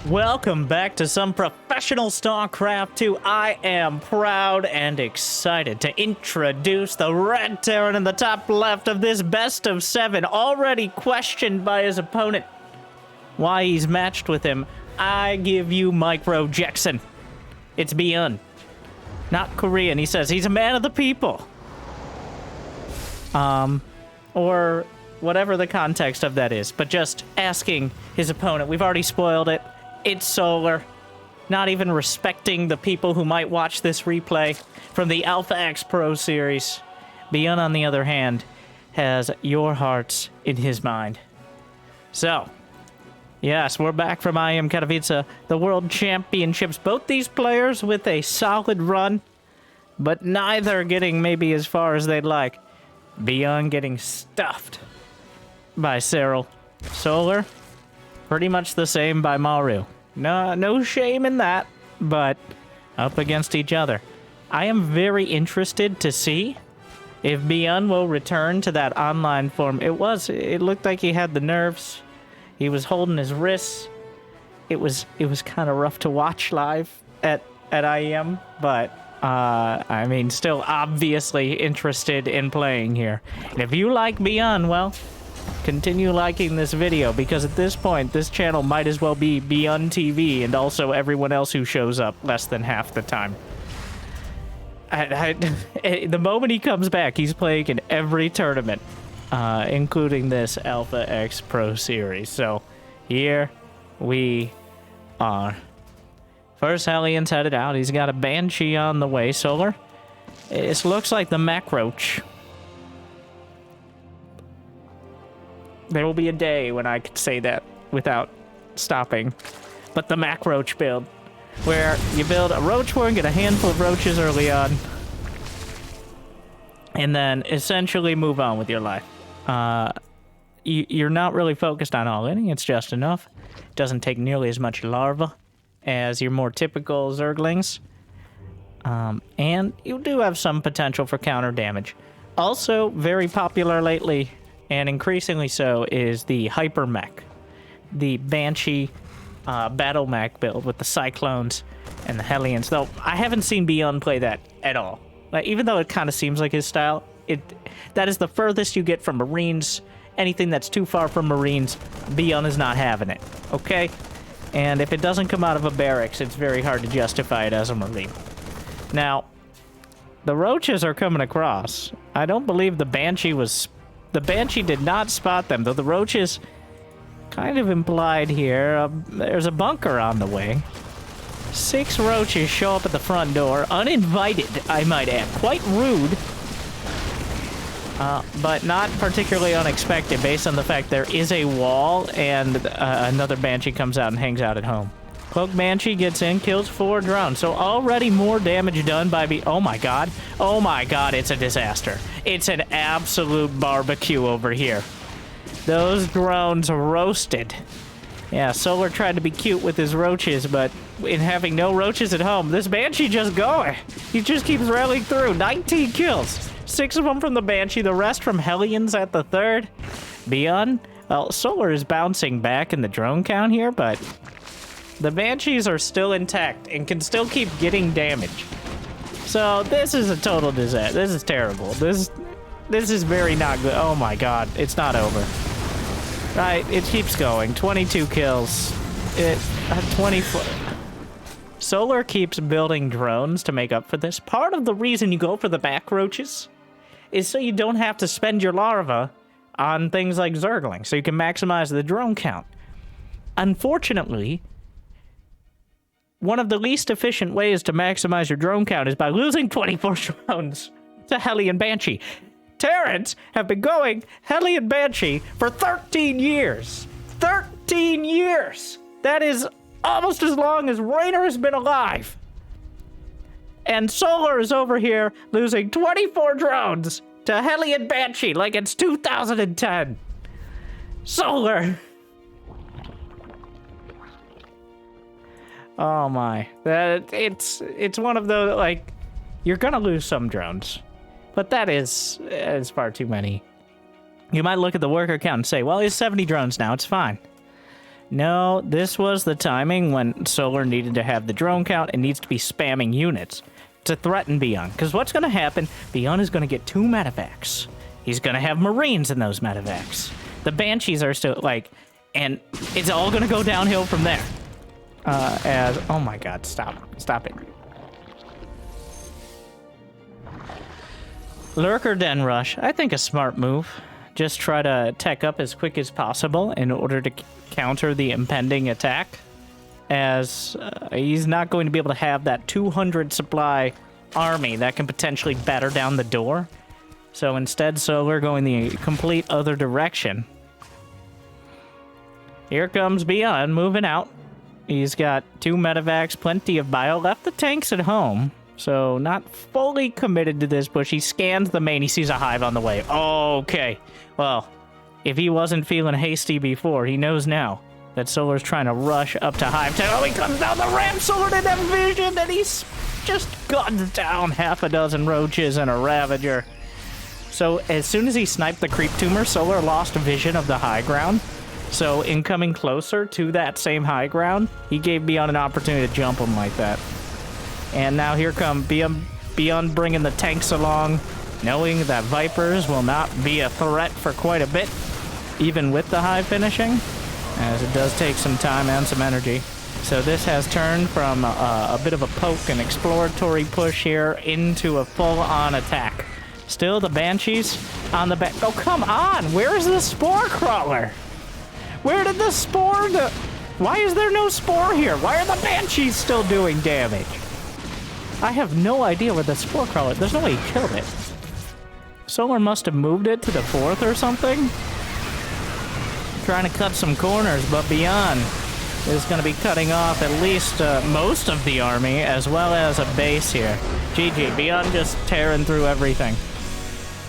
Welcome back to some professional StarCraft 2. I am proud and excited to introduce the red Terran in the top left of this best-of-7, already questioned by his opponent. Why he's matched with him, I give you Micro Jackson. It's ByuN, not Korean. He says he's a man of the people. Or whatever the context of that is, but just asking his opponent. We've already spoiled it. It's Solar, not even respecting the people who might watch this replay from the AlphaX Pro Series. ByuN, on the other hand, has your hearts in his mind. So, yes, we're back from IM Katowice, the World Championships. Both these players with a solid run, but neither getting maybe as far as they'd like. ByuN getting stuffed by Cyril. Solar, pretty much the same by Maru. No shame in that, but up against each other. I am very interested to see if ByuN will return to that online form. It looked like he had the nerves. He was holding his wrists. It was kind of rough to watch live at IEM, but I mean, still obviously interested in playing here. And if you like ByuN, well, continue liking this video, because at this point, this channel might as well be ByuN TV and also everyone else who shows up less than half the time. The moment he comes back, he's playing in every tournament, including this AlphaX Pro Series. So, here we are. First Hellions headed out. He's got a Banshee on the way. Solar. It looks like the Mech Roach. There will be a day when I could say that without stopping. But the Mech Roach build, where you build a roach warren, get a handful of roaches early on, and then essentially move on with your life. You're not really focused on all-inning. It's just enough. It doesn't take nearly as much larva as your more typical Zerglings. And you do have some potential for counter damage. Also, very popular lately, and increasingly so, is the Hyper Mech. The Banshee Battle Mech build with the Cyclones and the Hellions. Though, I haven't seen ByuN play that at all. Like, even though it kind of seems like his style, that is the furthest you get from Marines. Anything that's too far from Marines, ByuN is not having it, okay? And if it doesn't come out of a barracks, it's very hard to justify it as a Marine. Now, the roaches are coming across. I don't believe the Banshee did not spot them, though the roaches kind of implied here. There's a bunker on the way. 6 roaches show up at the front door, uninvited, I might add. Quite rude, but not particularly unexpected based on the fact there is a wall and another Banshee comes out and hangs out at home. Cloak Banshee gets in, kills 4 drones. So already more damage done by oh my god. Oh my god, it's a disaster. It's an absolute barbecue over here. Those drones roasted. Yeah, Solar tried to be cute with his roaches, but in having no roaches at home, this Banshee just going. He just keeps rallying through. 19 kills. 6 of them from the Banshee, the rest from Hellions at the 3rd. ByuN, well, Solar is bouncing back in the drone count here, but the Banshees are still intact and can still keep getting damage. So this is a total disaster. This is terrible. This is very not good. Oh my god, it's not over. Right, it keeps going. 22 kills. 24. Solar keeps building drones to make up for this. Part of the reason you go for the back roaches is so you don't have to spend your larva on things like Zergling, so you can maximize the drone count. Unfortunately, one of the least efficient ways to maximize your drone count is by losing 24 drones to Hellion Banshee. Terrans have been going Hellion Banshee for 13 years. 13 years! That is almost as long as Raynor has been alive. And Solar is over here losing 24 drones to Hellion Banshee like it's 2010. Solar! Oh my. It's one of those, like, you're gonna lose some drones. But that is far too many. You might look at the worker count and say, well, it's 70 drones now, it's fine. No, this was the timing when Solar needed to have the drone count and needs to be spamming units to threaten ByuN. Because what's going to happen, ByuN is going to get 2 medevacs. He's going to have Marines in those medevacs. The Banshees are still, like, and it's all going to go downhill from there. Oh my god, stop it. Lurker Den Rush, I think a smart move. Just try to tech up as quick as possible in order to counter the impending attack, as he's not going to be able to have that 200 supply army that can potentially batter down the door. So instead, Solar going the complete other direction. Here comes ByuN moving out. He's got 2 medevacs, plenty of bio, left the tanks at home. So not fully committed to this push. He scans the main, he sees a hive on the way. Okay, well, if he wasn't feeling hasty before, he knows now that Solar's trying to rush up to hive. Oh, he comes down the ramp, Solar didn't have vision, and he's just guns down half a dozen roaches and a Ravager. So as soon as he sniped the creep tumor, Solar lost vision of the high ground. So in coming closer to that same high ground, he gave ByuN an opportunity to jump him like that. And now here come ByuN bringing the tanks along, knowing that Vipers will not be a threat for quite a bit, even with the high finishing, as it does take some time and some energy. So this has turned from a bit of a poke and exploratory push here into a full-on attack. Still the Banshees on the back. Oh, come on! Where is the Spore Crawler? Where did the Spore go? Why is there no Spore here? Why are the Banshees still doing damage? I have no idea where the Spore Crawler... There's no way he killed it. Solar must have moved it to the 4th or something? Trying to cut some corners, but ByuN is going to be cutting off at least most of the army, as well as a base here. GG, ByuN just tearing through everything.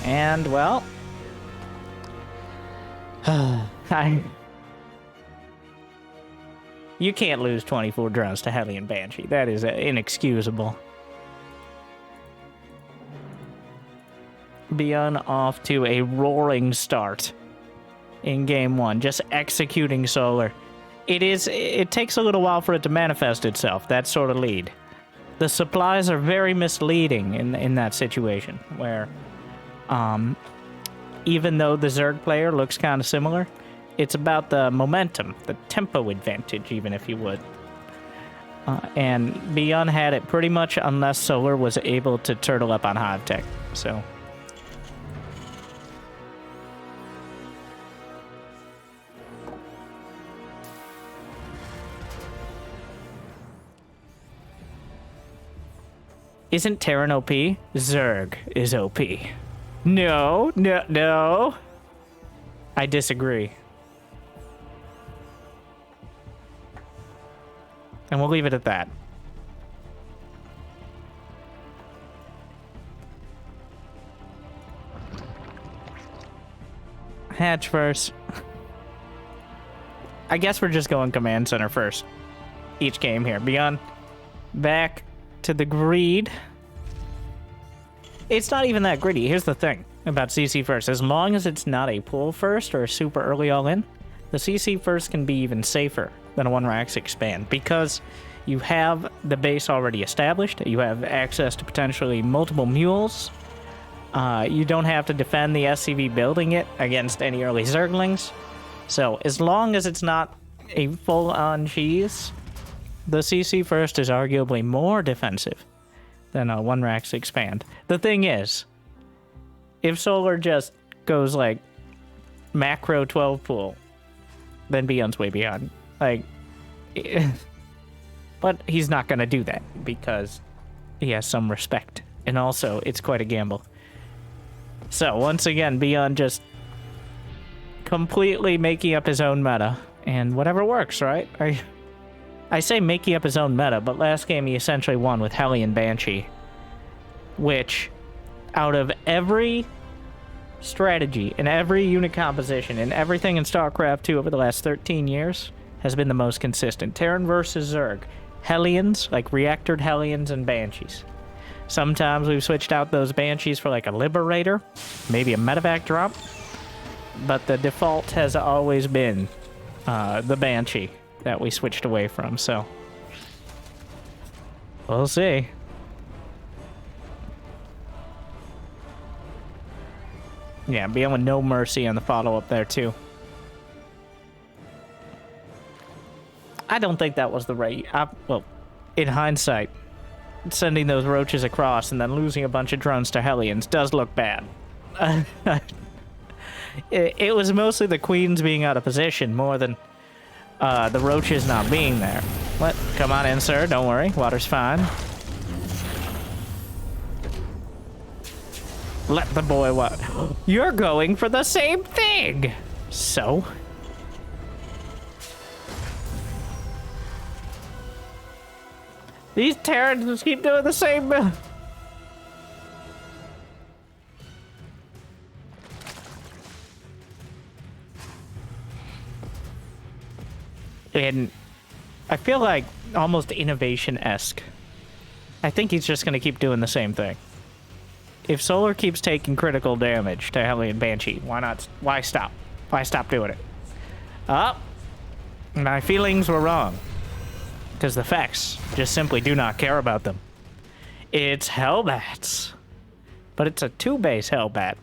And, well... You can't lose 24 drones to Hellion Banshee. That is inexcusable. ByuN off to a roaring start in game 1, just executing Solar. It takes a little while for it to manifest itself, that sort of lead. The supplies are very misleading in that situation, where even though the Zerg player looks kind of similar, it's about the momentum, the tempo advantage, even if you would. And ByuN had it pretty much unless Solar was able to turtle up on Hive Tech, so... Isn't Terran OP? Zerg is OP. No. I disagree. And we'll leave it at that. Hatch first. I guess we're just going command center first. Each game here. ByuN back to the greed. It's not even that greedy. Here's the thing about CC first. As long as it's not a pull first or a super early all in, the CC first can be even safer than a 1-Rax expand, because you have the base already established. You have access to potentially multiple mules. You don't have to defend the SCV building it against any early Zerglings. So as long as it's not a full-on cheese, the CC first is arguably more defensive than a 1-Rax expand. The thing is, if Solar just goes like macro 12 pool, then ByuN's way behind. Like, but he's not going to do that because he has some respect. And also, it's quite a gamble. So, once again, ByuN just completely making up his own meta. And whatever works, right? I say making up his own meta, but last game he essentially won with Hellion Banshee, which, out of every strategy and every unit composition and everything in StarCraft 2 over the last 13 years, has been the most consistent. Terran versus Zerg. Hellions, like reactored Hellions and Banshees. Sometimes we've switched out those Banshees for like a Liberator, maybe a medevac drop, but the default has always been the Banshee that we switched away from, so we'll see. Yeah, being with no mercy on the follow-up there, too. I don't think that was the right... well, in hindsight, sending those roaches across and then losing a bunch of drones to Hellions does look bad. It was mostly the queens being out of position more than the roaches not being there. Come on in, sir. Don't worry. Water's fine. Let the boy what? You're going for the same thing. So? These Terrans just keep doing the same. And I feel like almost innovation-esque. I think he's just going to keep doing the same thing. If Solar keeps taking critical damage to Hellion Banshee, why not? Why stop? Why stop doing it? My feelings were wrong. Because the facts just simply do not care about them. It's Hellbats. But it's a 2-base Hellbat.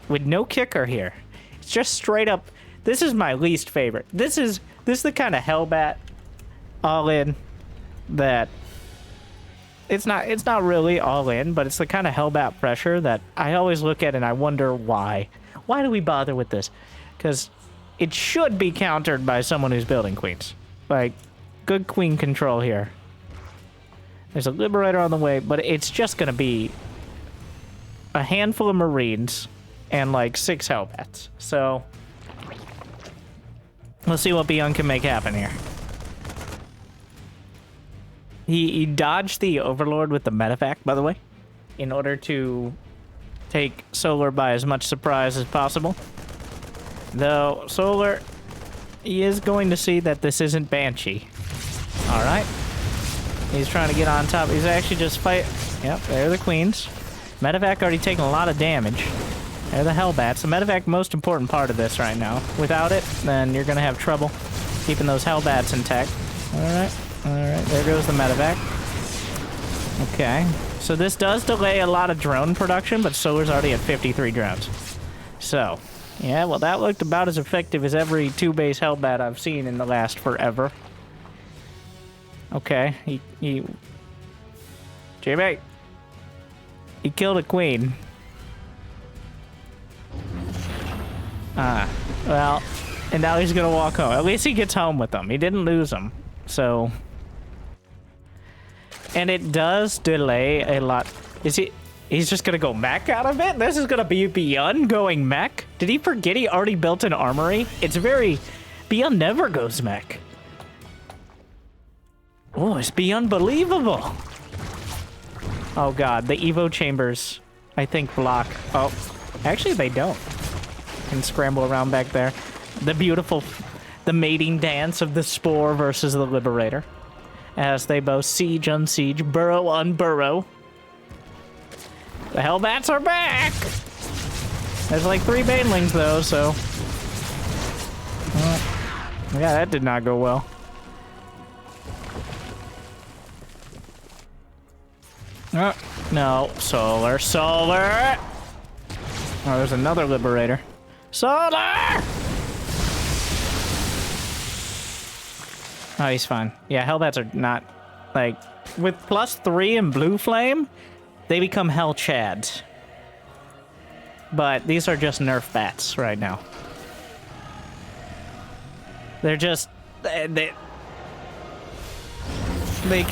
With no kicker here. It's just straight up... This is my least favorite. This is the kind of Hellbat all-in that... It's not really all-in, but it's the kind of Hellbat pressure that I always look at and I wonder why. Why do we bother with this? Because it should be countered by someone who's building queens. Like, good queen control here. There's a Liberator on the way, but it's just going to be a handful of Marines and like 6 Hellbats. So, let's see what ByuN can make happen here. He dodged the Overlord with the medevac, by the way, in order to take Solar by as much surprise as possible. Though, Solar, he is going to see that this isn't Banshee. Alright. He's trying to get on top. He's actually just fight. Yep, there are the queens. Medevac already taking a lot of damage. They're the Hellbats. The medevac, most important part of this right now. Without it, then you're going to have trouble keeping those Hellbats intact. Alright. Alright, there goes the medevac. Okay. So this does delay a lot of drone production, but Solar's already at 53 drones. So, yeah, well, that looked about as effective as every 2-base Hellbat I've seen in the last forever. Okay, he... J-Mate! He killed a queen. Well, and now he's gonna walk home. At least he gets home with them. He didn't lose them, so... And it does delay a lot. He's just gonna go Mech out of it? This is gonna be ByuN going Mech? Did he forget he already built an armory? It's very... ByuN never goes Mech. Oh, it's unbelievable. Oh god, the Evo chambers, I think, block. Oh, actually they don't. Can scramble around back there. The mating dance of the Spore versus the Liberator. As they both siege, unsiege, burrow, unburrow. The Hellbats are back! There's like 3 Banelings though, so... yeah, that did not go well. No, Solar. Oh, there's another Liberator. Solar! Oh, he's fine. Yeah, Hellbats are not, like, with +3 and Blue Flame, they become Hell Chads. But these are just Nerf bats right now. They're just,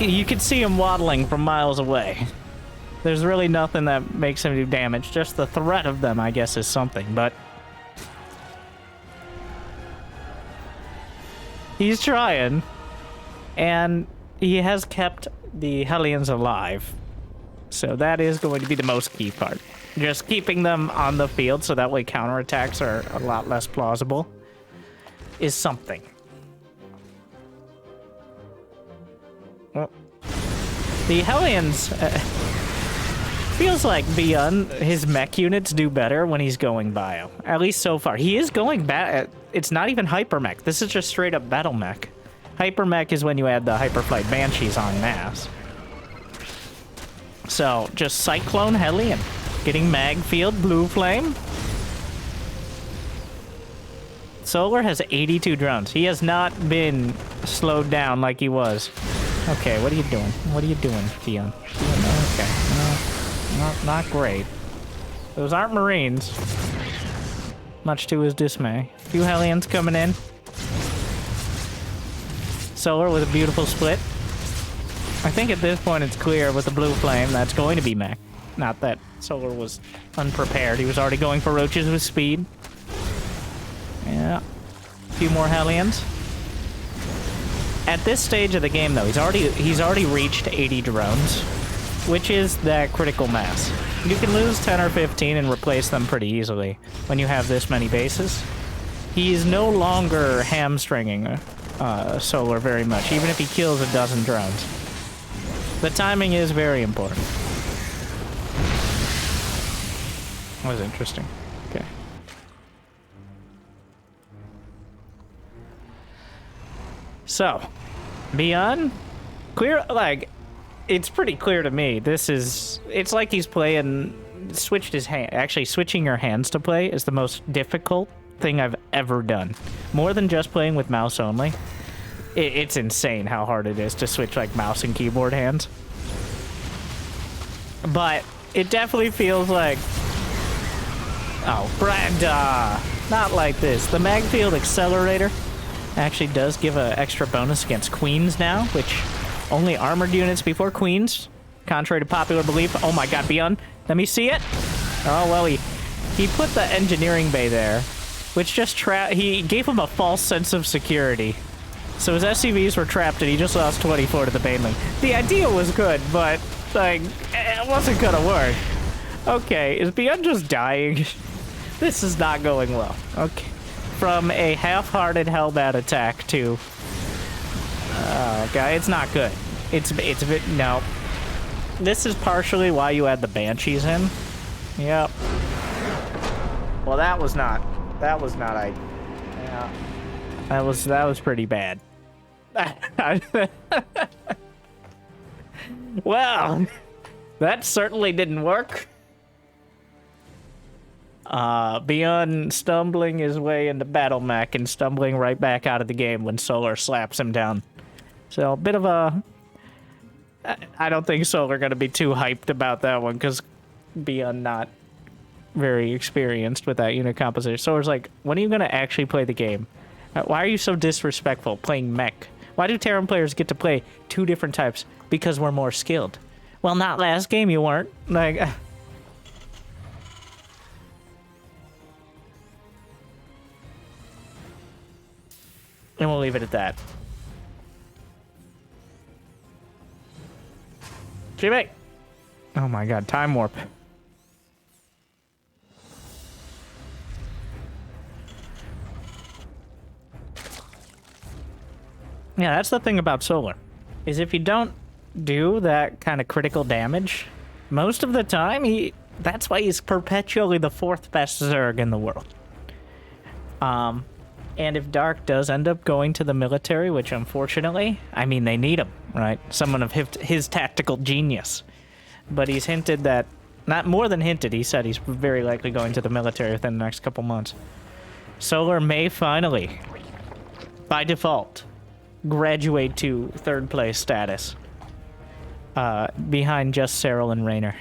you can see them waddling from miles away. There's really nothing that makes them do damage. Just the threat of them, I guess, is something, but... He's trying. And he has kept the Hellions alive. So that is going to be the most key part. Just keeping them on the field so that way counterattacks are a lot less plausible is something. Well, the Hellions... feels like ByuN, his mech units do better when he's going bio. At least so far. He is going it's not even hyper mech. This is just straight up battle mech. Hyper mech is when you add the hyperflight banshees en masse. So just Cyclone Hellion, getting mag field, blue flame. Solar has 82 drones. He has not been slowed down like he was. Okay, what are you doing? What are you doing, ByuN? Okay, no, not great. Those aren't Marines. Much to his dismay. A few Hellions coming in. Solar with a beautiful split. I think at this point it's clear with the blue flame that's going to be mech. Not that Solar was unprepared. He was already going for roaches with speed. Yeah. A few more Hellions. At this stage of the game, though, he's already reached 80 drones, which is that critical mass. You can lose 10 or 15 and replace them pretty easily when you have this many bases. He's no longer hamstringing Solar very much, even if he kills a dozen drones. The timing is very important. That was interesting. Okay. So, ByuN, clear, like, it's pretty clear to me. It's like he's actually switching your hands to play is the most difficult thing I've ever done. More than just playing with mouse only. It's insane how hard it is to switch, like, mouse and keyboard hands. But it definitely feels like... Oh, Brenda! Not like this. The mag field accelerator actually does give an extra bonus against queens now, which only armored units before queens, contrary to popular belief. Oh my god, ByuN, let me see it. Oh, well, he put the engineering bay there, which just he gave him a false sense of security. So his SCVs were trapped and he just lost 24 to the baneling. The idea was good, but, like, it wasn't gonna work. Okay, is ByuN just dying? This is not going well. Okay. From a half-hearted Hellbat attack to... Oh, God, it's not good. It's a bit... No. This is partially why you add the Banshees in. Yep. Well, that was not... Yeah. That was pretty bad. Well, that certainly didn't work. ByuN stumbling his way into battle mech and stumbling right back out of the game when Solar slaps him down. So a bit of a... I don't think Solar gonna be too hyped about that one because ByuN not very experienced with that unit composition. Solar's like, when are you gonna actually play the game? Why are you so disrespectful playing mech? Why do Terran players get to play two different types? Because we're more skilled. Well, not last game you weren't. Like... And we'll leave it at that. Jimmy! Oh my god, time warp. Yeah, that's the thing about Solar. Is if you don't do that kind of critical damage, most of the time, that's why he's perpetually the 4th best Zerg in the world. And if Dark does end up going to the military, which unfortunately, I mean, they need him, right? Someone of his tactical genius. But he's hinted that, not more than hinted, he said he's very likely going to the military within the next couple months. Solar may finally, by default, graduate to 3rd place status. Behind just Cyril and Raynor.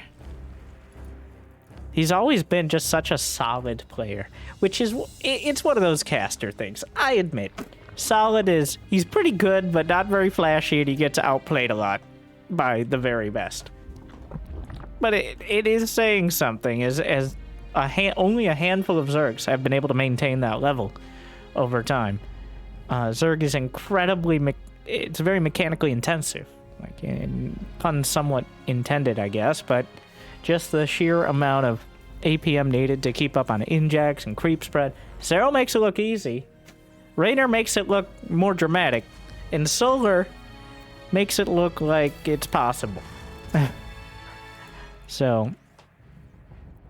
He's always been just such a solid player, which is, it's one of those caster things. I admit, solid is, he's pretty good, but not very flashy, and he gets outplayed a lot by the very best. But it is saying something, as only a handful of Zergs have been able to maintain that level over time. Zerg is incredibly, it's very mechanically intensive. Like, pun somewhat intended, I guess, but just the sheer amount of APM needed to keep up on injects and creep spread. Cyril makes it look easy. Raynor makes it look more dramatic. And Solar makes it look like it's possible. So,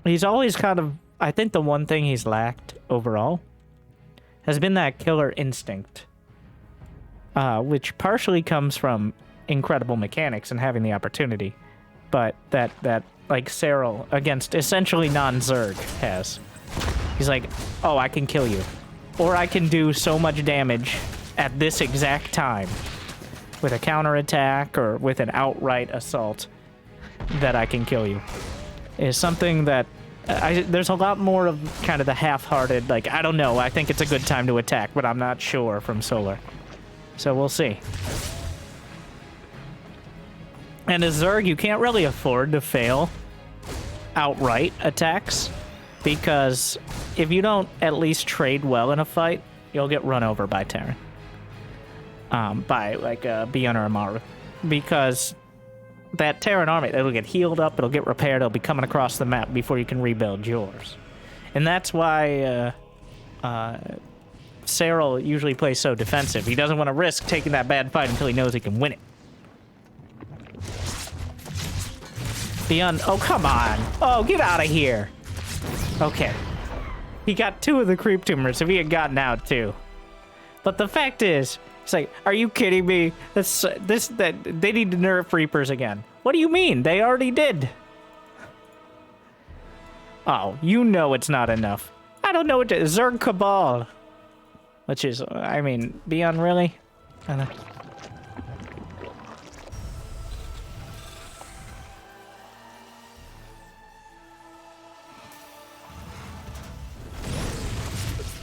he's always kind of... I think the one thing he's lacked overall has been that killer instinct, which partially comes from incredible mechanics and having the opportunity, but that like Cyril against essentially non-Zerg has. He's like, oh, I can kill you, or I can do so much damage at this exact time with a counterattack or with an outright assault that I can kill you. Is something that there's a lot more of kind of the half-hearted, like, I don't know, I think it's a good time to attack, but I'm not sure from Solar. So we'll see. And as Zerg, you can't really afford to fail outright attacks, because if you don't at least trade well in a fight, you'll get run over by Terran. By, like, ByuN or Amaru. Because that Terran army, it'll get healed up, it'll get repaired, it'll be coming across the map before you can rebuild yours. And that's why Cyril usually plays so defensive. He doesn't want to risk taking that bad fight until he knows he can win it. ByuN, oh, come on. Oh, get out of here. Okay. He got 2 of the creep tumors if he had gotten out too. But the fact is, it's like, are you kidding me? That they need to nerf Reapers again. What do you mean? They already did. Oh, you know it's not enough. I don't know what to... Zerg Cabal. Which is, I mean, ByuN, really? I don't know.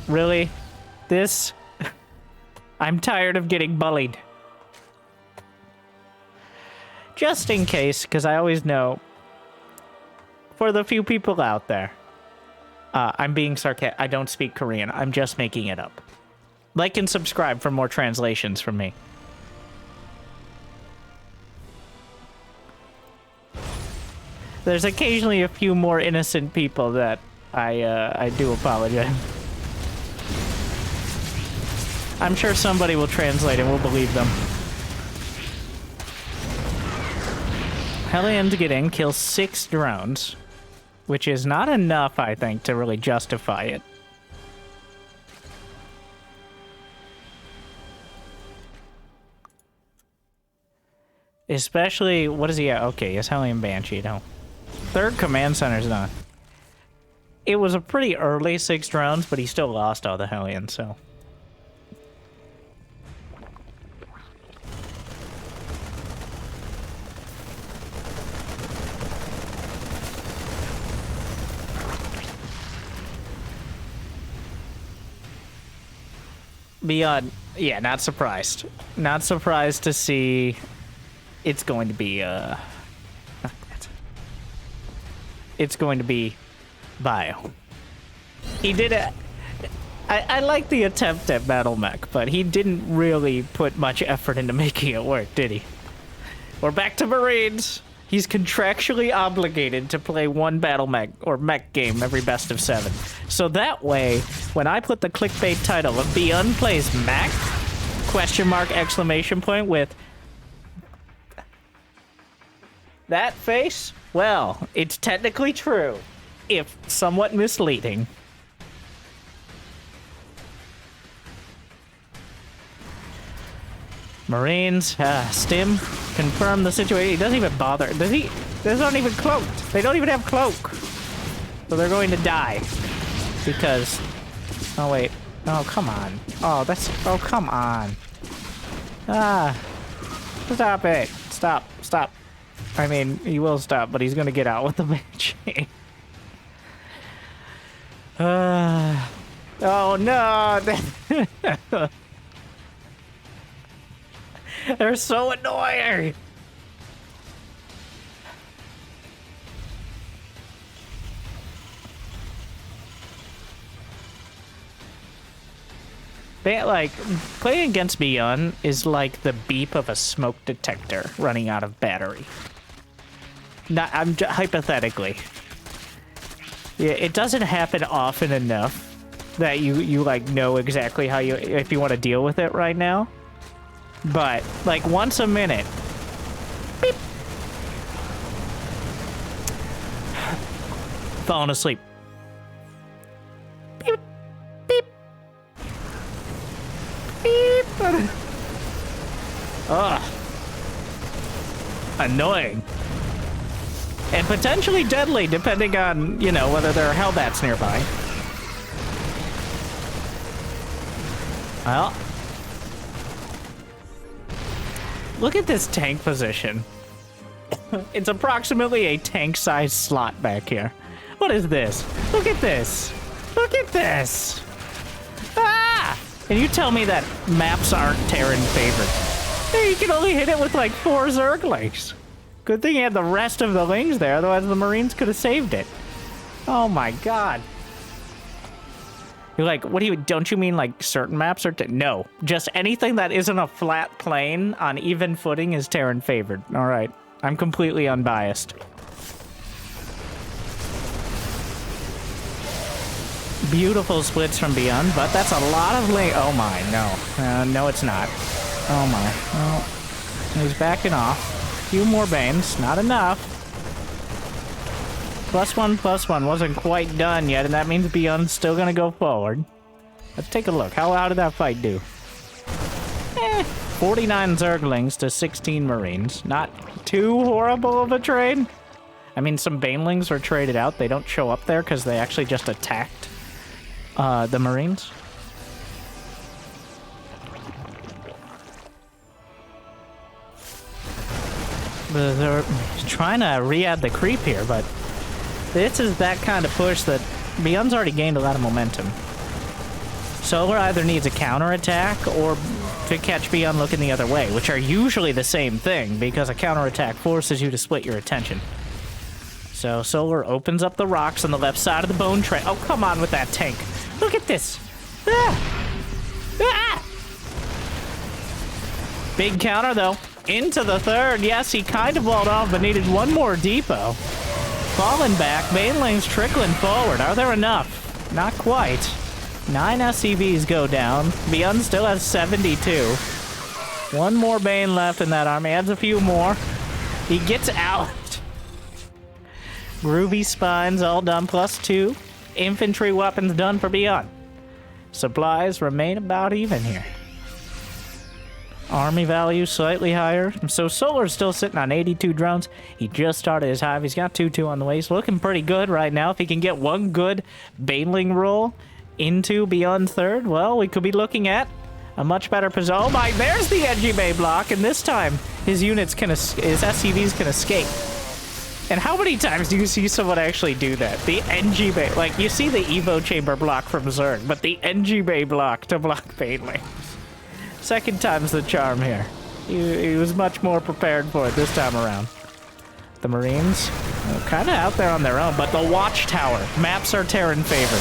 Really? This? I'm tired of getting bullied. Just in case, because I always know, for the few people out there, I'm being sarcastic. I don't speak Korean. I'm just making it up. Like and subscribe for more translations from me. There's occasionally a few more innocent people that I do apologize. I'm sure somebody will translate and we'll believe them. Hellions get in, kill 6 drones, which is not enough, I think, to really justify it. Especially, what is he at? Okay, yes, Hellion Banshee, no. 3rd command center's done. It was a pretty early 6 drones, but he still lost all the Hellions, so... ByuN, yeah, not surprised. Not surprised to see it's going to be, it's going to be Bio. He did it. I like the attempt at Battle Mech, but he didn't really put much effort into making it work, did he? We're back to Marines. He's contractually obligated to play 1 Battle Mech or Mech game every Best-of-7. So that way, when I put the clickbait title of ByuN plays Mech, question mark, exclamation point with that face, well, it's technically true, if somewhat misleading. Marines, Stim, confirm the situation. He doesn't even bother. Does he? They're not even cloaked. They don't even have cloak. So they're going to die. Because... Oh, wait. Oh, come on. Oh, that's... Oh, come on. Ah. Stop it. Stop. Stop. I mean, he will stop, but he's going to get out with the Banshee. Oh, no. They're so annoying. Like, playing against ByuN is like the beep of a smoke detector running out of battery. Not, hypothetically. Yeah, it doesn't happen often enough that you like know exactly how if you want to deal with it right now. But like once a minute. Beep. Falling asleep. Beep. Beep. dude. Ugh. Annoying. And potentially deadly, depending on, you know, whether there are Hellbats nearby. Well. Look at this tank position. It's approximately a tank-sized slot back here. What is this? Look at this. Look at this. Ah! And you tell me that maps aren't Terran favored. Hey, you can only hit it with like 4 Zerglings. Good thing you had the rest of the Lings there, otherwise the Marines could have saved it. Oh my god. You're like, what do you, don't you mean like certain maps are, no. Just anything that isn't a flat plane on even footing is Terran favored. All right, I'm completely unbiased. Beautiful splits from ByuN, but that's a lot of oh my, no. No, it's not. Oh my, oh. He's backing off. Few more Banes, not enough. +1/+1 wasn't quite done yet, and that means ByuN's still gonna go forward. Let's take a look. How did that fight do? 49 Zerglings to 16 Marines. Not too horrible of a trade. I mean, some Banelings were traded out. They don't show up there because they actually just attacked the Marines. They're trying to re-add the creep here, but this is that kind of push that ByuN's already gained a lot of momentum. Solar either needs a counterattack or to catch ByuN looking the other way, which are usually the same thing because a counterattack forces you to split your attention. So Solar opens up the rocks on the left side of the bone tray. Oh, come on with that tank. Look at this. Ah! Ah! Big counter, though. Into the third. Yes, he kind of walled off, but needed one more depot. Falling back. Banelings trickling forward. Are there enough? Not quite. 9 SCVs go down. ByuN still has 72. One more Bane left in that army. Adds a few more. He gets out. Groovy spines all done. +2. Infantry weapons done for ByuN. Supplies remain about even here. Army value slightly higher. So Solar's still sitting on 82 drones. He just started his hive. He's got 2-2 on the way. He's looking pretty good right now. If he can get one good Baneling roll into ByuN's third, well, we could be looking at a much better position. Oh my, there's the NG Bay block, and this time his units can, his SCVs can escape. And how many times do you see someone actually do that? The NG Bay, like you see the Evo Chamber block from Zerg, but the NG Bay block to block Baneling. Second time's the charm here. He was much more prepared for it this time around. The Marines, kind of out there on their own, but the Watchtower. Maps are Terran favored.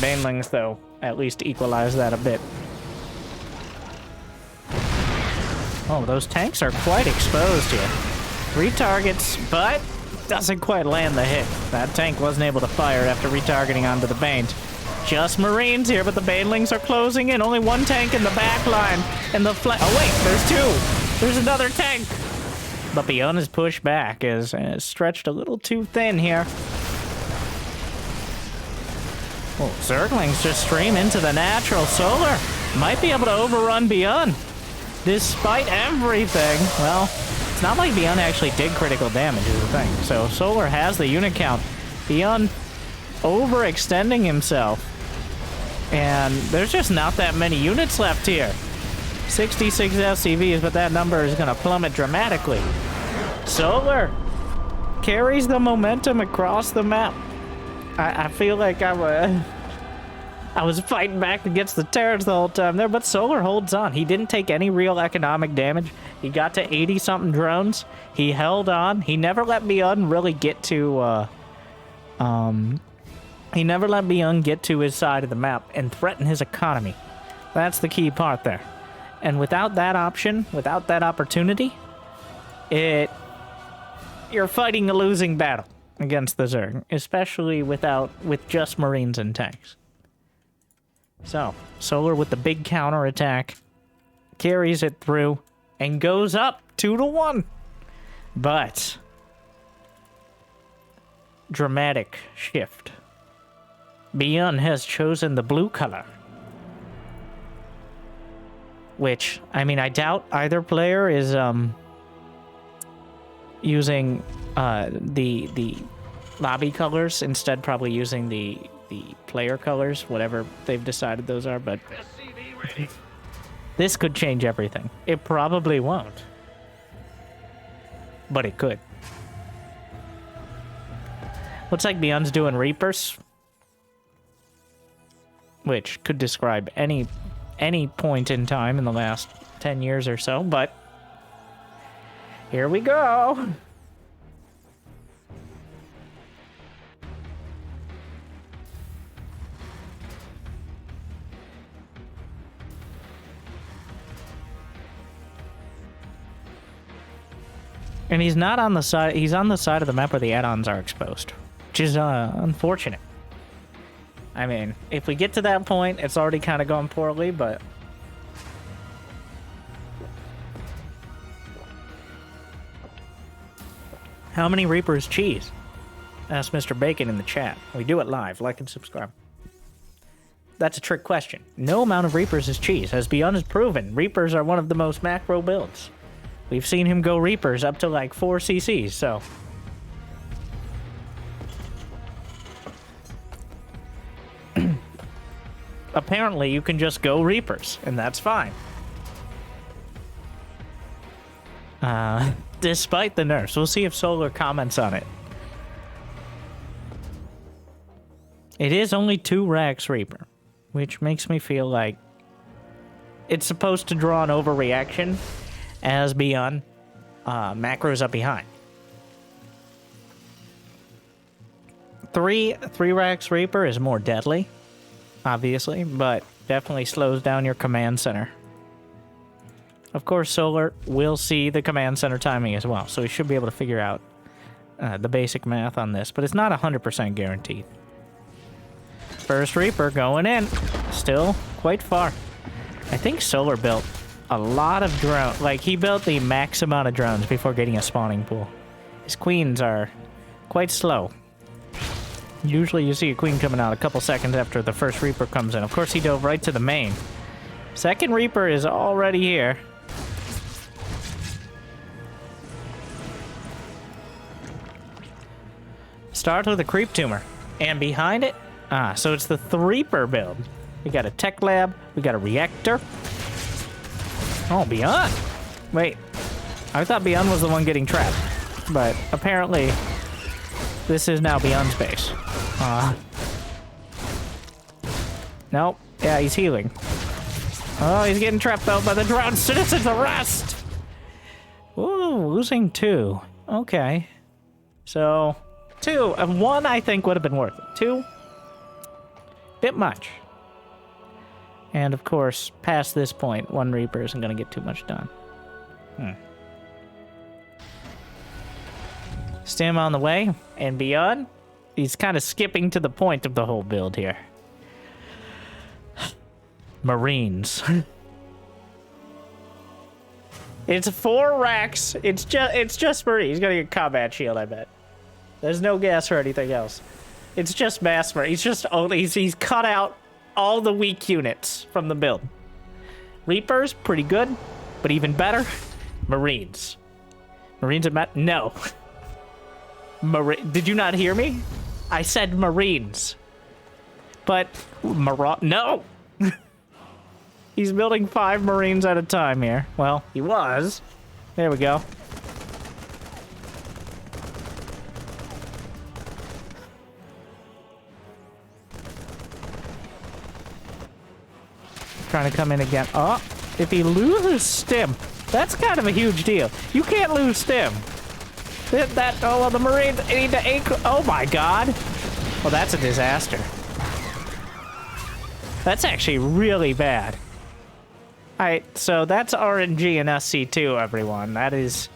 Banelings, though, at least equalize that a bit. Oh, those tanks are quite exposed here. 3 targets, but doesn't quite land the hit. That tank wasn't able to fire after retargeting onto the Banes. Just Marines here, but the Banelings are closing in. Only one tank in the back line. And the oh wait, there's 2. There's another tank. But ByuN is pushed back, is stretched a little too thin here. Oh, Zerglings just stream into the natural. Solar might be able to overrun ByuN. Despite everything. Well, it's not like ByuN actually did critical damage is the thing. So Solar has the unit count. ByuN overextending himself. And there's just not that many units left here. 66 SCVs, but that number is going to plummet dramatically. Solar carries the momentum across the map. I feel like I was fighting back against the Terrans the whole time there, but Solar holds on. He didn't take any real economic damage. He got to 80-something drones. He held on. He never let ByuN really get to, he never let ByuN get to his side of the map and threaten his economy. That's the key part there. And without that option, without that opportunity, you're fighting a losing battle against the Zerg, especially with just Marines and tanks. So, Solar with the big counterattack, carries it through, and goes up 2-1. But, dramatic shift. ByuN has chosen the blue color. Which, I mean, I doubt either player is using the lobby colors, instead probably using the player colors, whatever they've decided those are, but this could change everything. It probably won't, but it could. Looks like ByuN's doing Reapers, which could describe any point in time in the last 10 years or so, but here we go. And he's not on the side, he's on the side of the map where the add-ons are exposed, which is unfortunate. I mean, if we get to that point, it's already kind of going poorly, but... How many Reapers cheese? Asked Mr. Bacon in the chat. We do it live. Like and subscribe. That's a trick question. No amount of Reapers is cheese. As ByuN has proven, Reapers are one of the most macro builds. We've seen him go Reapers up to like 4 CCs, so... Apparently, you can just go Reapers, and that's fine. Despite the nerfs. We'll see if Solar comments on it. It is only 2 racks Reaper, which makes me feel like it's supposed to draw an overreaction as ByuN macros up behind. 3 racks Reaper is more deadly, obviously, but definitely slows down your command center. Of course, Solar will see the command center timing as well, so he should be able to figure out the basic math on this, but it's not 100% guaranteed. First Reaper going in, still quite far. I think Solar built a lot of drones, like he built the max amount of drones before getting a spawning pool. His queens are quite slow. Usually you see a queen coming out a couple seconds after the first Reaper comes in. Of course, he dove right to the main. Second Reaper is already here. Starts with a creep tumor. And behind it, so it's the Reaper build. We got a tech lab, we got a reactor. Oh, ByuN. Wait, I thought ByuN was the one getting trapped, but apparently this is now ByuN's base. Nope. Yeah, he's healing. Oh, he's getting trapped though by the drowned citizens arrest. Ooh, losing 2. Okay. So, 2. 1 I think would have been worth it. 2, bit much. And of course, past this point, 1 Reaper isn't going to get too much done. Stim on the way, and ByuN, he's kind of skipping to the point of the whole build here. Marines. It's 4 racks. It's just Marines. He's gonna get combat shield, I bet. There's no gas or anything else. It's just mass Marines. He's cut out all the weak units from the build. Reapers, pretty good, but even better, Marines. Marines are no. Did you not hear me? I said Marines. But no. He's building 5 Marines at a time here. Well, he was. There we go. Trying to come in again. Oh, if he loses stim, that's kind of a huge deal. You can't lose stim. Oh, the Marines need to anchor. Oh my god. Well, that's a disaster. That's actually really bad. Alright, so that's RNG and SC2, everyone. That is...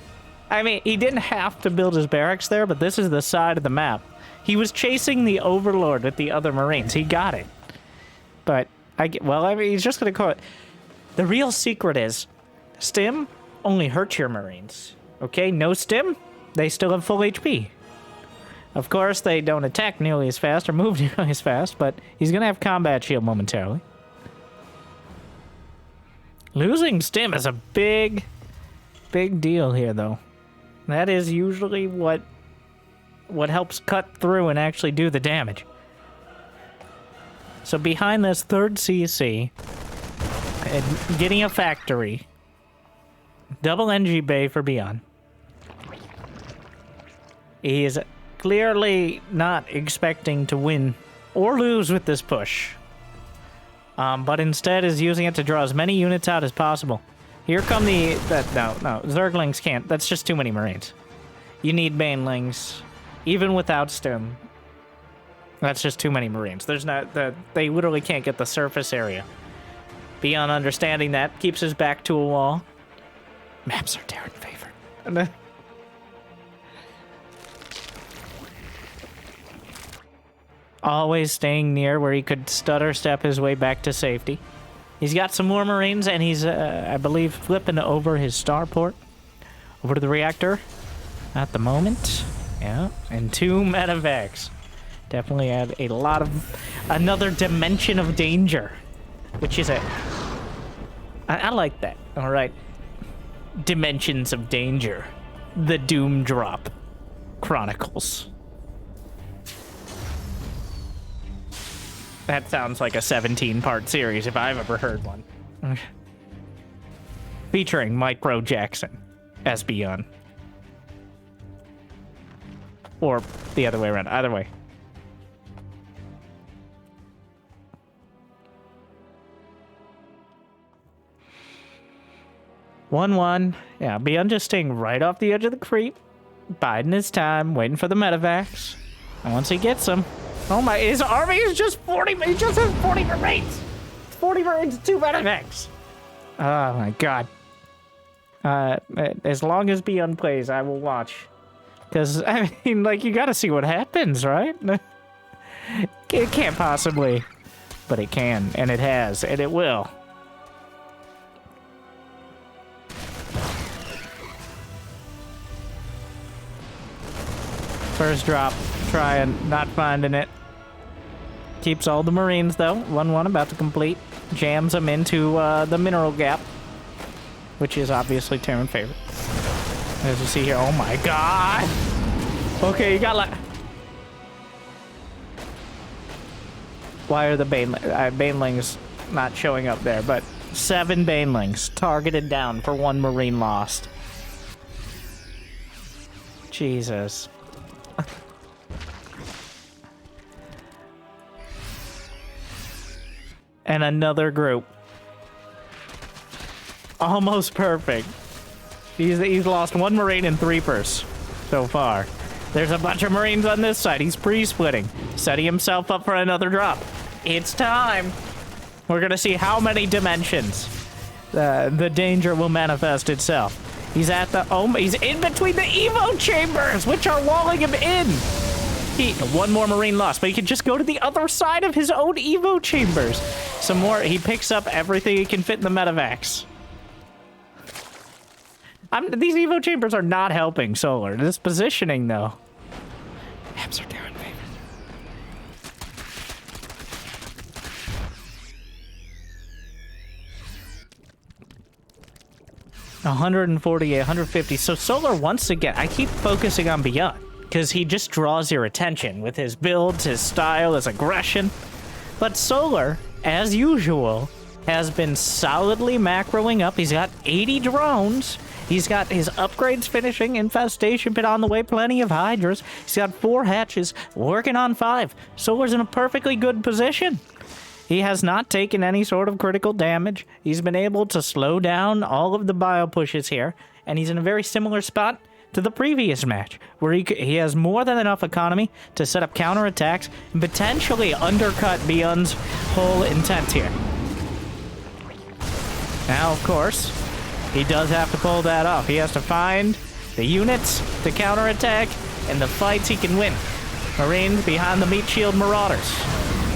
I mean, he didn't have to build his barracks there, but this is the side of the map. He was chasing the Overlord with the other Marines. He got it. But, well, I mean, he's just gonna call it... The real secret is, stim only hurts your Marines. Okay, no stim, they still have full HP. Of course, they don't attack nearly as fast or move nearly as fast, but he's gonna have combat shield momentarily. Losing stim is a big deal here, though. That is usually what helps cut through and actually do the damage. So behind this third CC, and getting a factory, double NG bay for ByuN. He is clearly not expecting to win or lose with this push. But instead is using it to draw as many units out as possible. Here come no, Zerglings can't. That's just too many Marines. You need Banelings, even without stim. That's just too many Marines. They literally can't get the surface area. ByuN understanding that, keeps his back to a wall. Maps are Terran favorite. Always staying near where he could stutter step his way back to safety. He's got some more Marines, and he's, I believe, flipping over his starport over to the reactor at the moment. Yeah, and 2 medevacs. Definitely add a lot of... another dimension of danger, which is I like that. All right. Dimensions of danger. The Doom Drop Chronicles. That sounds like a 17-part series if I've ever heard one. Featuring Micro Jackson as ByuN. Or the other way around. Either way. One. Yeah, ByuN just staying right off the edge of the creep. Biding his time, waiting for the medevacs. And once he gets them... Oh my, his army is just 40, he just has 40 Marines! 40 Marines, 2 medevacs! Oh my god. As long as ByuN plays, I will watch. Because, I mean, like, you gotta see what happens, right? It can't possibly. But it can, and it has, and it will. First drop, trying, not finding it. Keeps all the Marines, though. 1-1 about to complete. Jams them into the mineral gap, which is obviously Terran favorite. As you see here, oh my god! Okay, you got like... Why are the Banelings not showing up there? But 7 Banelings targeted down for 1 Marine lost. Jesus. And another group. Almost perfect. He's lost 1 Marine and 3 Pers so far. There's a bunch of Marines on this side. He's pre-splitting, setting himself up for another drop. It's time. We're gonna see how many dimensions the danger will manifest itself. He's at the he's in between the Evo chambers, which are walling him in. 1 more Marine lost, but he can just go to the other side of his own Evo chambers. Some more. He picks up everything he can fit in the medevacs. These Evo chambers are not helping Solar. This positioning, though. Maps are Terran favorite. $148, 150. So Solar, once again, I keep focusing on ByuN, because he just draws your attention with his builds, his style, his aggression. But Solar, as usual, has been solidly macroing up. He's got 80 drones. He's got his upgrades finishing, infestation pit on the way, plenty of hydras. He's got 4 hatches, working on 5. Solar's in a perfectly good position. He has not taken any sort of critical damage. He's been able to slow down all of the bio pushes here, and he's in a very similar spot to the previous match, where he has more than enough economy to set up counterattacks and potentially undercut ByuN's whole intent here. Now, of course, he does have to pull that off. He has to find the units to counterattack and the fights he can win. Marines behind the meat shield Marauders.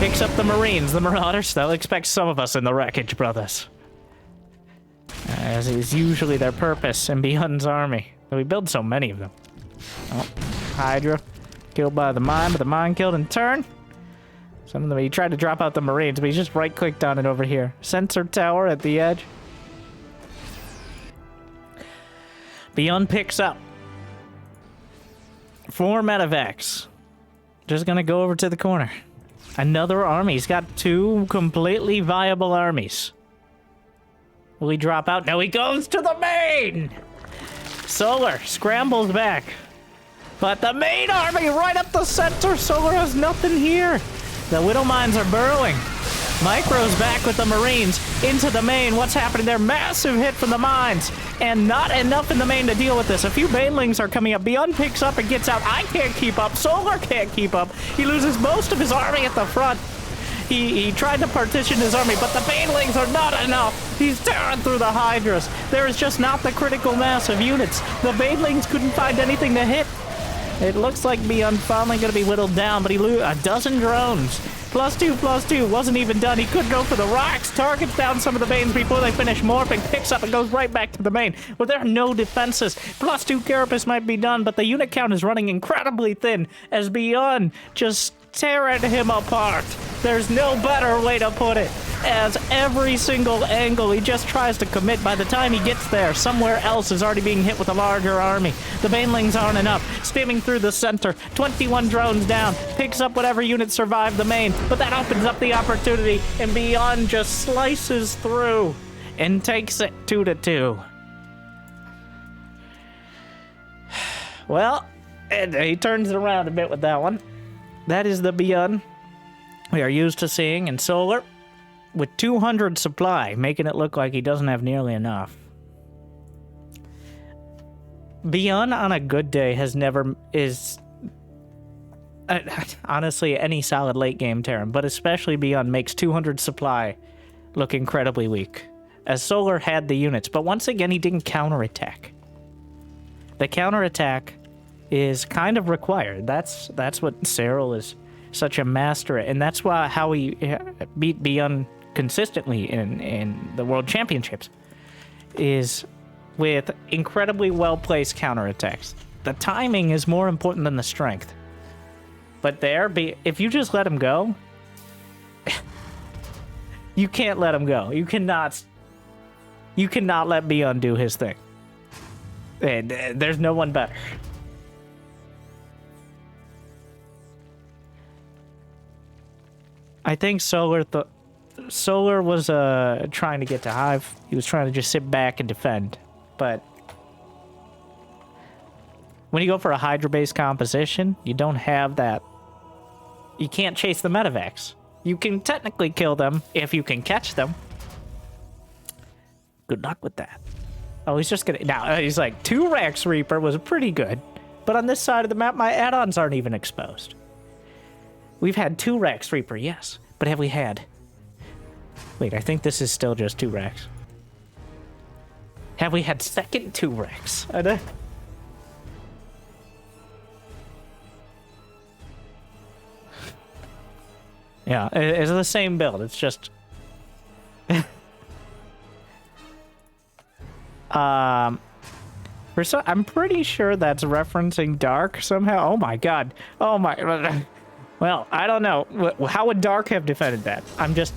Picks up the Marines, the Marauders. They'll expect some of us in the wreckage, brothers. As is usually their purpose in ByuN's army. We build so many of them. Oh, Hydra killed by the mine, but the mine killed in turn. Some of them, he tried to drop out the Marines, but he just right-clicked on it over here. Sensor tower at the edge. ByuN picks up 4 medevacs. Just gonna go over to the corner. Another army. He's got 2 completely viable armies. Will he drop out? No, he goes to the main! Solar scrambles back. But the main army right up the center. Solar has nothing here. The Widow Mines are burrowing. Micro's back with the Marines into the main. What's happening there? Massive hit from the mines. And not enough in the main to deal with this. A few banelings are coming up. ByuN picks up and gets out. I can't keep up. Solar can't keep up. He loses most of his army at the front. He tried to partition his army, but the banelings are not enough. He's tearing through the Hydras. There is just not the critical mass of units. The banelings couldn't find anything to hit. It looks like ByuN finally going to be whittled down, but he loses a dozen drones. +2/+2 wasn't even done. He could go for the rocks. Targets down some of the Banes before they finish morphing. Picks up and goes right back to the main. Well, there are no defenses. +2 carapace might be done, but the unit count is running incredibly thin as ByuN just tearing him apart. There's no better way to put it. As every single angle he just tries to commit, by the time he gets there, somewhere else is already being hit with a larger army. The banelings aren't enough. Spamming through the center. 21 drones down. Picks up whatever units survive the main, but that opens up the opportunity, and ByuN just slices through and takes it 2-2. Well, and he turns it around a bit with that one. That is the ByuN we are used to seeing in Solar, with 200 supply, making it look like he doesn't have nearly enough. ByuN on a good day honestly, any solid late game Terran, but especially ByuN makes 200 supply look incredibly weak, as Solar had the units, but once again he didn't counterattack. The counterattack is kind of required. That's what Cyril is such a master at, and that's how he beat ByuN consistently in the World Championships, is with incredibly well-placed counterattacks. The timing is more important than the strength. But if you just let him go, you can't let him go. You cannot let ByuN do his thing. And there's no one better. I think Solar was trying to get to Hive. He was trying to just sit back and defend. But when you go for a Hydra-based composition, you don't have that. You can't chase the medevacs. You can technically kill them if you can catch them. Good luck with that. Oh, he's just gonna... Now, he's like, 2 Rax Reaper was pretty good. But on this side of the map, my add-ons aren't even exposed. We've had 2 Rax Reaper, yes. But have we had... Wait, I think this is still just 2 Rax. Have we had second 2 Rax? Yeah, it's the same build. It's just... I'm pretty sure that's referencing Dark somehow. Oh my god. Oh my... Well, I don't know. How would Dark have defended that? I'm just...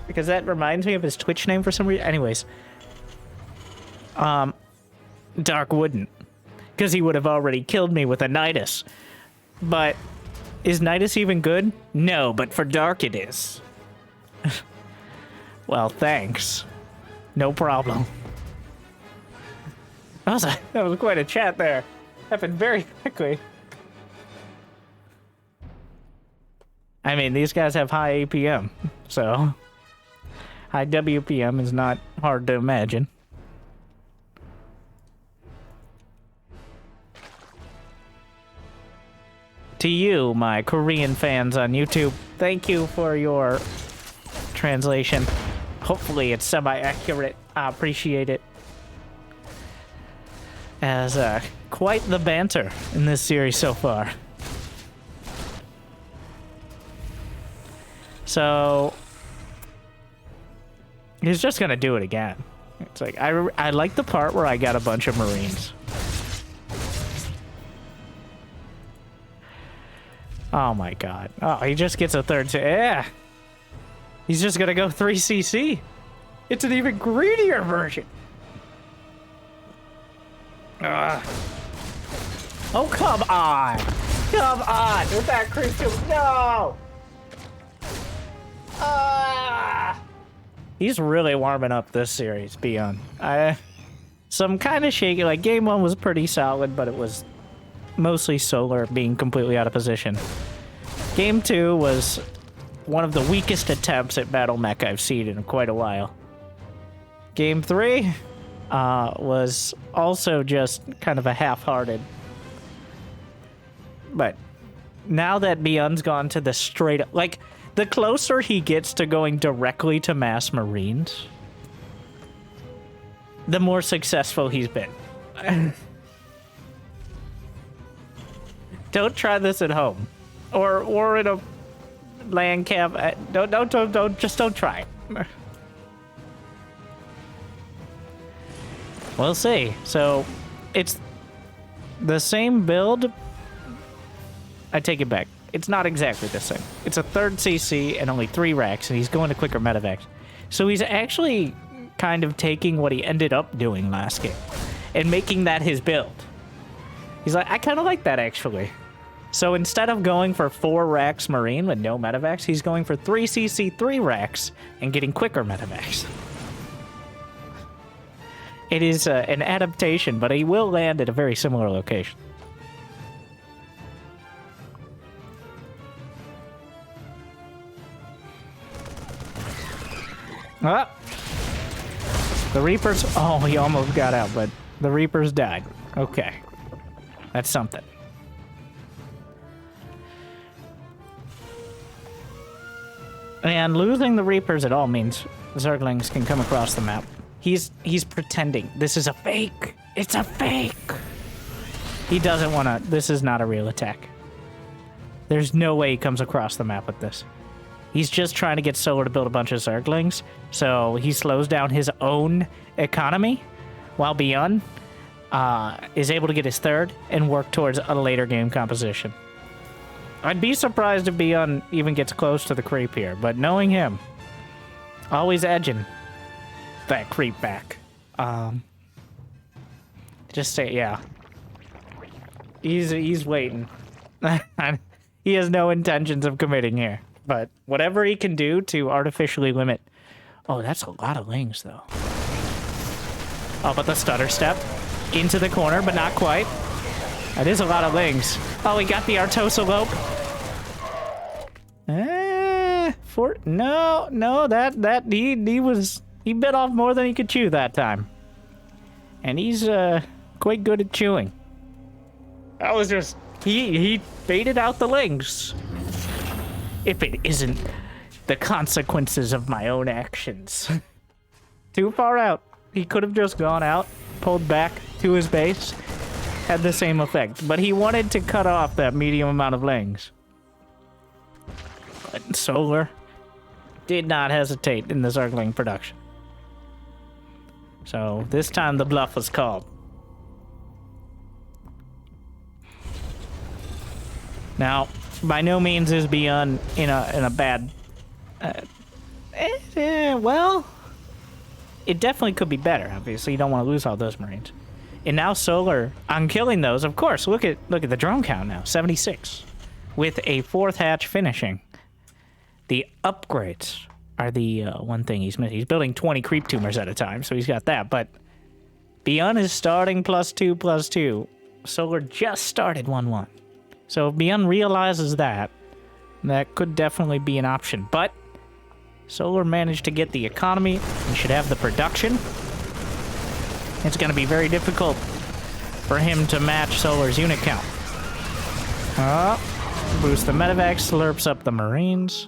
Because that reminds me of his Twitch name for some reason. Anyways. Dark wouldn't. Because he would have already killed me with a Nidus. But... Is Nidus even good? No, but for Dark it is. Well, thanks. No problem. That was quite a chat there. Happened very quickly. I mean, these guys have high APM, so high WPM is not hard to imagine. To you, my Korean fans on YouTube, thank you for your translation. Hopefully it's semi-accurate. I appreciate it. As quite the banter in this series so far. So he's just gonna do it again. It's like I like the part where I got a bunch of Marines. Oh my god. Oh, he just gets a third. Yeah. He's just gonna go 3cc. It's an even greedier version. Oh, come on! Come on! With that creep too. No! He's really warming up this series, ByuN. So I'm kind of shaky. Like, game 1 was pretty solid, but it was mostly Solar being completely out of position. Game 2 was one of the weakest attempts at Battle Mech I've seen in quite a while. Game 3 was also just kind of a half-hearted. But now that ByuN's gone to the straight up, like, the closer he gets to going directly to mass Marines, the more successful he's been. Don't try this at home, or in a land camp. Don't try it. We'll see. So, it's the same build. I take it back. It's not exactly the same. It's a 3rd CC and only 3 racks, and he's going to quicker medevacs. So he's actually kind of taking what he ended up doing last game and making that his build. He's like, I kind of like that, actually. So instead of going for 4 racks Marine with no medevacs, he's going for 3 CC 3 racks and getting quicker medevacs. It is an adaptation, but he will land at a very similar location. Ah! The Reapers... Oh, he almost got out, but the Reapers died. Okay. That's something. And losing the Reapers at all means Zerglings can come across the map. He's pretending. This is a fake. It's a fake. He doesn't want to... This is not a real attack. There's no way he comes across the map with this. He's just trying to get Solar to build a bunch of Zerglings, so he slows down his own economy, while ByuN is able to get his 3rd and work towards a later game composition. I'd be surprised if ByuN even gets close to the creep here, but knowing him, always edging that creep back. Just say, yeah. He's waiting. He has no intentions of committing here. But whatever he can do to artificially limit... Oh, that's a lot of lings, though. Oh, but the stutter step into the corner, but not quite. That is a lot of lings. Oh, he got the Artosalope. He bit off more than he could chew that time. And he's quite good at chewing. That was just... He baited out the lings. If it isn't the consequences of my own actions. Too far out. He could have just gone out, pulled back to his base, had the same effect. But he wanted to cut off that medium amount of lings. But Solar did not hesitate in the Zergling production. So this time the bluff was called. Now, by no means is ByuN in a bad... well, it definitely could be better. Obviously, you don't want to lose all those Marines. And now Solar, on killing those, of course, look at the drone count now, 76, with a 4th hatch finishing. The upgrades are the one thing he's missing. He's building 20 creep tumors at a time, so he's got that. But ByuN is starting +2/+2. Solar just started 1/1. So if ByuN realizes that could definitely be an option. But Solar managed to get the economy and should have the production. It's going to be very difficult for him to match Solar's unit count. Boost the medevac, slurps up the Marines.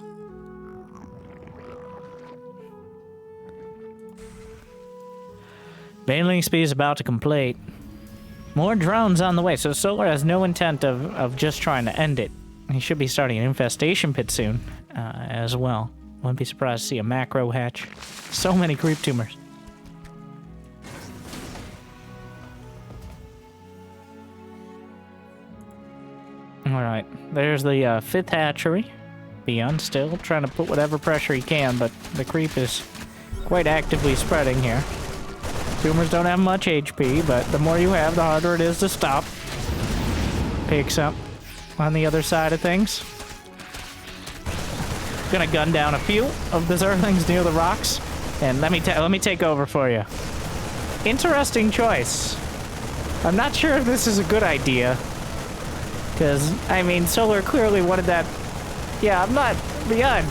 Bailing speed is about to complete. More drones on the way, so Solar has no intent of just trying to end it. He should be starting an infestation pit soon, as well. Wouldn't be surprised to see a macro hatch. So many creep tumors. Alright, there's the 5th hatchery. ByuN still trying to put whatever pressure he can, but the creep is quite actively spreading here. Boomers don't have much HP, but the more you have, the harder it is to stop. Picks up on the other side of things. Gonna gun down a few of the Zerglings near the rocks, and let me take over for you. Interesting choice. I'm not sure if this is a good idea, because I mean, Solar clearly wanted that. Yeah, I'm not ByuN.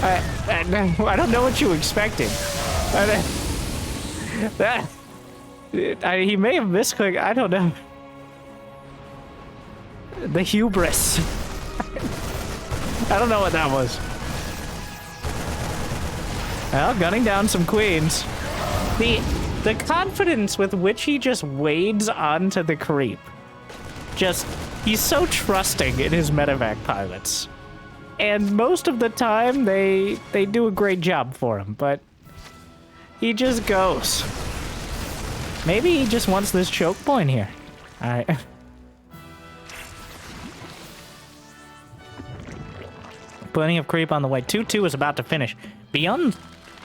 I don't know what you expected. He may have misclicked. I don't know. The hubris. I don't know what that was. Well, gunning down some queens. The confidence with which he just wades onto the creep. He's so trusting in his medevac pilots. And most of the time, they do a great job for him, but he just goes. Maybe he just wants this choke point here. Alright. Plenty of creep on the way. 2-2 is about to finish. ByuN,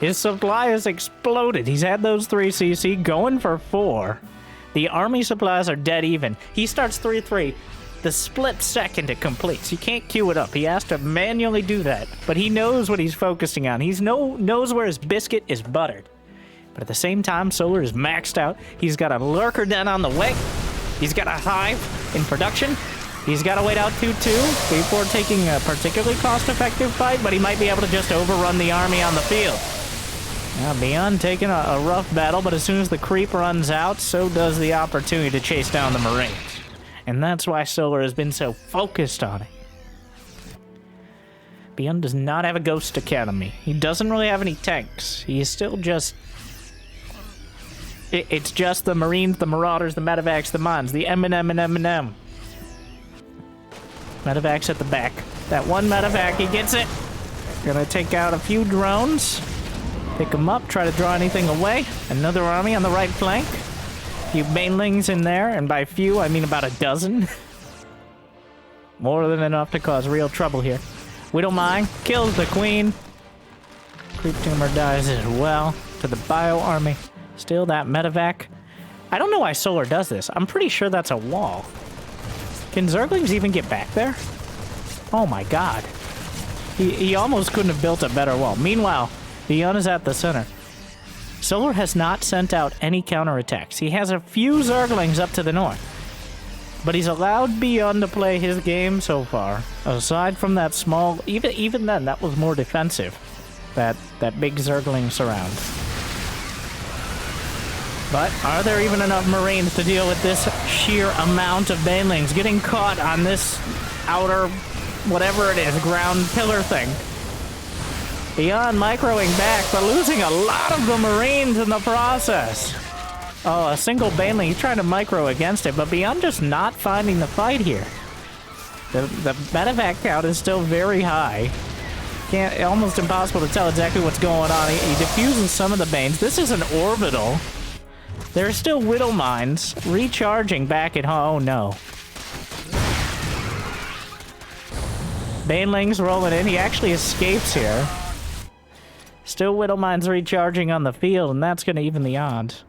his supply has exploded. He's had those 3 CC going for 4. The army supplies are dead even. He starts 3-3. The split second it completes. He can't queue it up. He has to manually do that. But he knows what he's focusing on. He knows where his biscuit is buttered. But at the same time, Solar is maxed out. He's got a lurker den on the way. He's got a hive in production. He's got to wait out 2-2 before taking a particularly cost-effective fight, but he might be able to just overrun the army on the field. Now, ByuN taking a rough battle, but as soon as the creep runs out, so does the opportunity to chase down the Marines. And that's why Solar has been so focused on it. ByuN does not have a Ghost Academy. He doesn't really have any tanks. He's still just... It's just the Marines, the Marauders, the Medevacs, the Mons, the M&M. Medevacs at the back. That one Medevac, he gets it. Gonna take out a few drones. Pick them up, try to draw anything away. Another army on the right flank. A few banelings in there, and by few, I mean about a dozen. More than enough to cause real trouble here. We don't mind. Kills the queen. Creep tumor dies as well. To the bio army. Still that medevac. I don't know why Solar does this. I'm pretty sure that's a wall. Can Zerglings even get back there? Oh my god. He almost couldn't have built a better wall. Meanwhile, ByuN is at the center. Solar has not sent out any counterattacks. He has a few Zerglings up to the north. But he's allowed ByuN to play his game so far. Aside from that small... Even then, that was more defensive. That big Zergling surround. But are there even enough Marines to deal with this sheer amount of banelings getting caught on this outer, whatever it is, ground pillar thing? ByuN microing back, but losing a lot of the Marines in the process. Oh, a single baneling. He's trying to micro against it, but ByuN just not finding the fight here. The medevac count is still very high. Almost impossible to tell exactly what's going on. He diffuses some of the banes. This is an orbital. There are still Whittle Mines recharging back at home. Oh no. Banelings rolling in. He actually escapes here. Still Whittle Mines recharging on the field, and that's going to even the odds.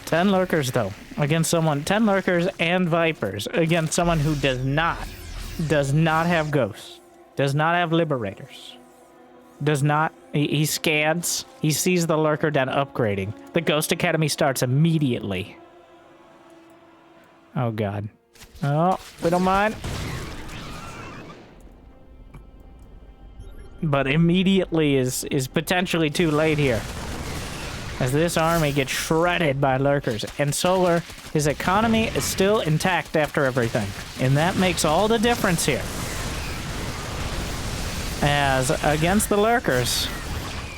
Ten lurkers, though, against someone. 10 lurkers and vipers against someone who does not have ghosts, does not have liberators. Does not, he scans, he sees the lurker den upgrading. The Ghost Academy starts immediately. Oh god. Oh, we don't mind. But immediately is potentially too late here. As this army gets shredded by lurkers. And Solar, his economy is still intact after everything. And that makes all the difference here. As against the lurkers,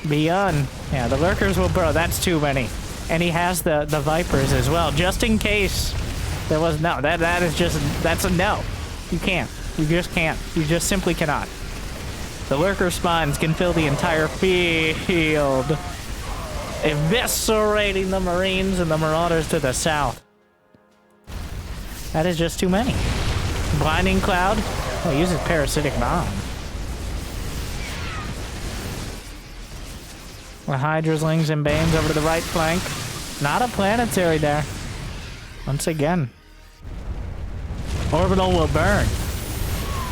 ByuN, yeah, the lurkers will bro. That's too many, and he has the vipers as well, just in case there was no. That is just that's a no. You can't. You just can't. You just simply cannot. The lurker spawns can fill the entire field, eviscerating the Marines and the Marauders to the south. That is just too many. Blinding cloud. Oh, he uses parasitic bomb. The Hydraslings and Banes over to the right flank. Not a planetary there. Once again. Orbital will burn.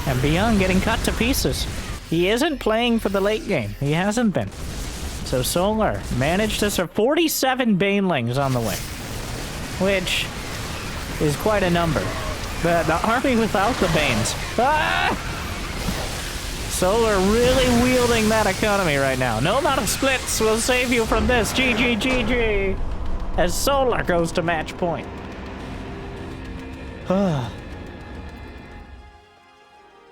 And ByuN getting cut to pieces. He isn't playing for the late game. He hasn't been. So Solar managed to serve 47 Banelings on the way. Which is quite a number. The army without the Banes. Ah! Solar really wielding that economy right now. No amount of splits will save you from this. GG, GG. As Solar goes to match point.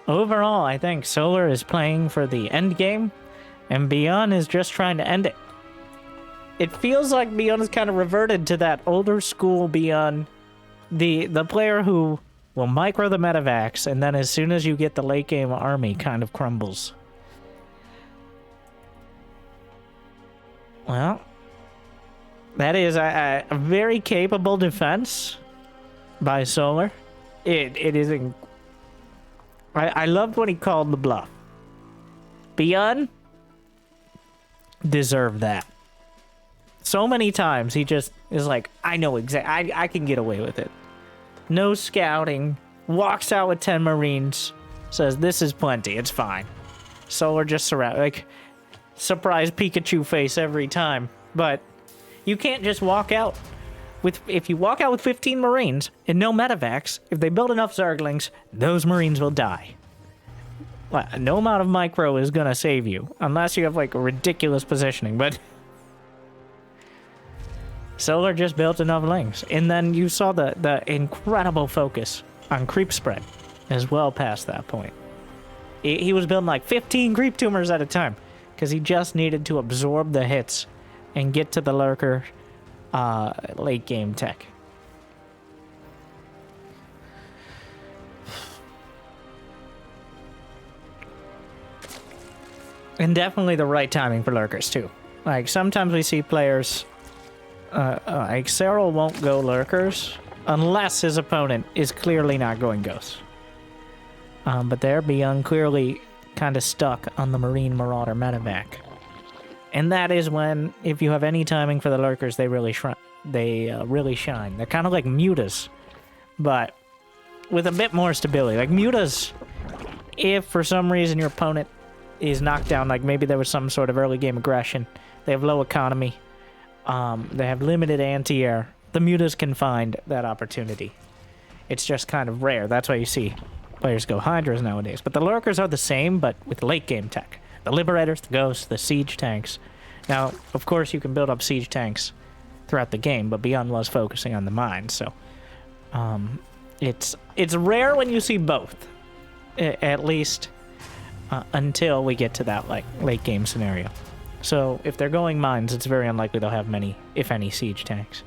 Overall, I think Solar is playing for the end game, and ByuN is just trying to end it. It feels like ByuN has kind of reverted to that older school ByuN, the player who will micro the medevacs, and then as soon as you get the late game army, kind of crumbles. Well, that is a very capable defense by Solar. It is. I loved when he called the bluff. ByuN deserved that. So many times he just is like, I know exactly. I can get away with it. No scouting. Walks out with 10 Marines. Says, this is plenty. It's fine. Solar just surround, like, surprise Pikachu face every time. But you can't just walk out with, if you walk out with 15 Marines and no medevacs, if they build enough Zerglings, those Marines will die. Well, no amount of micro is gonna save you, unless you have, like, a ridiculous positioning, but Solar just built enough lings. And then you saw the incredible focus on creep spread as well past that point. He was building like 15 creep tumors at a time because he just needed to absorb the hits and get to the lurker late game tech. And definitely the right timing for lurkers too. Like sometimes we see players like Cyril won't go lurkers unless his opponent is clearly not going ghosts. But there, ByuN clearly kind of stuck on the Marine Marauder medevac. And that is when, if you have any timing for the lurkers, they really shine. They're kind of like mutas, but with a bit more stability. Like mutas, if for some reason your opponent is knocked down, like maybe there was some sort of early game aggression, they have low economy, they have limited anti-air, the mutas can find that opportunity. It's just kind of rare. That's why you see players go Hydras nowadays. But the lurkers are the same, but with late game tech. The Liberators, the Ghosts, the Siege tanks. Now, of course, you can build up Siege tanks throughout the game, but ByuN was focusing on the mines, so it's rare when you see both, at least until we get to that like late game scenario. So if they're going mines, it's very unlikely they'll have many, if any, Siege tanks.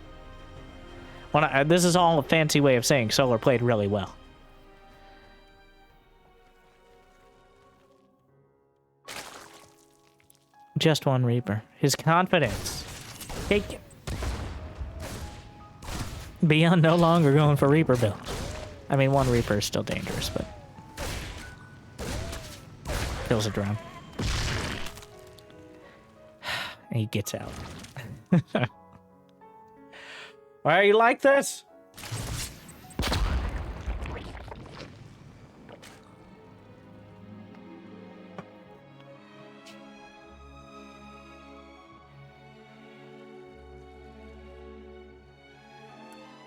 This is all a fancy way of saying Solar played really well. Just one Reaper. His confidence. Take it. ByuN no longer going for Reaper build. I mean, one Reaper is still dangerous, but kills a drone. And he gets out. Why are you like this?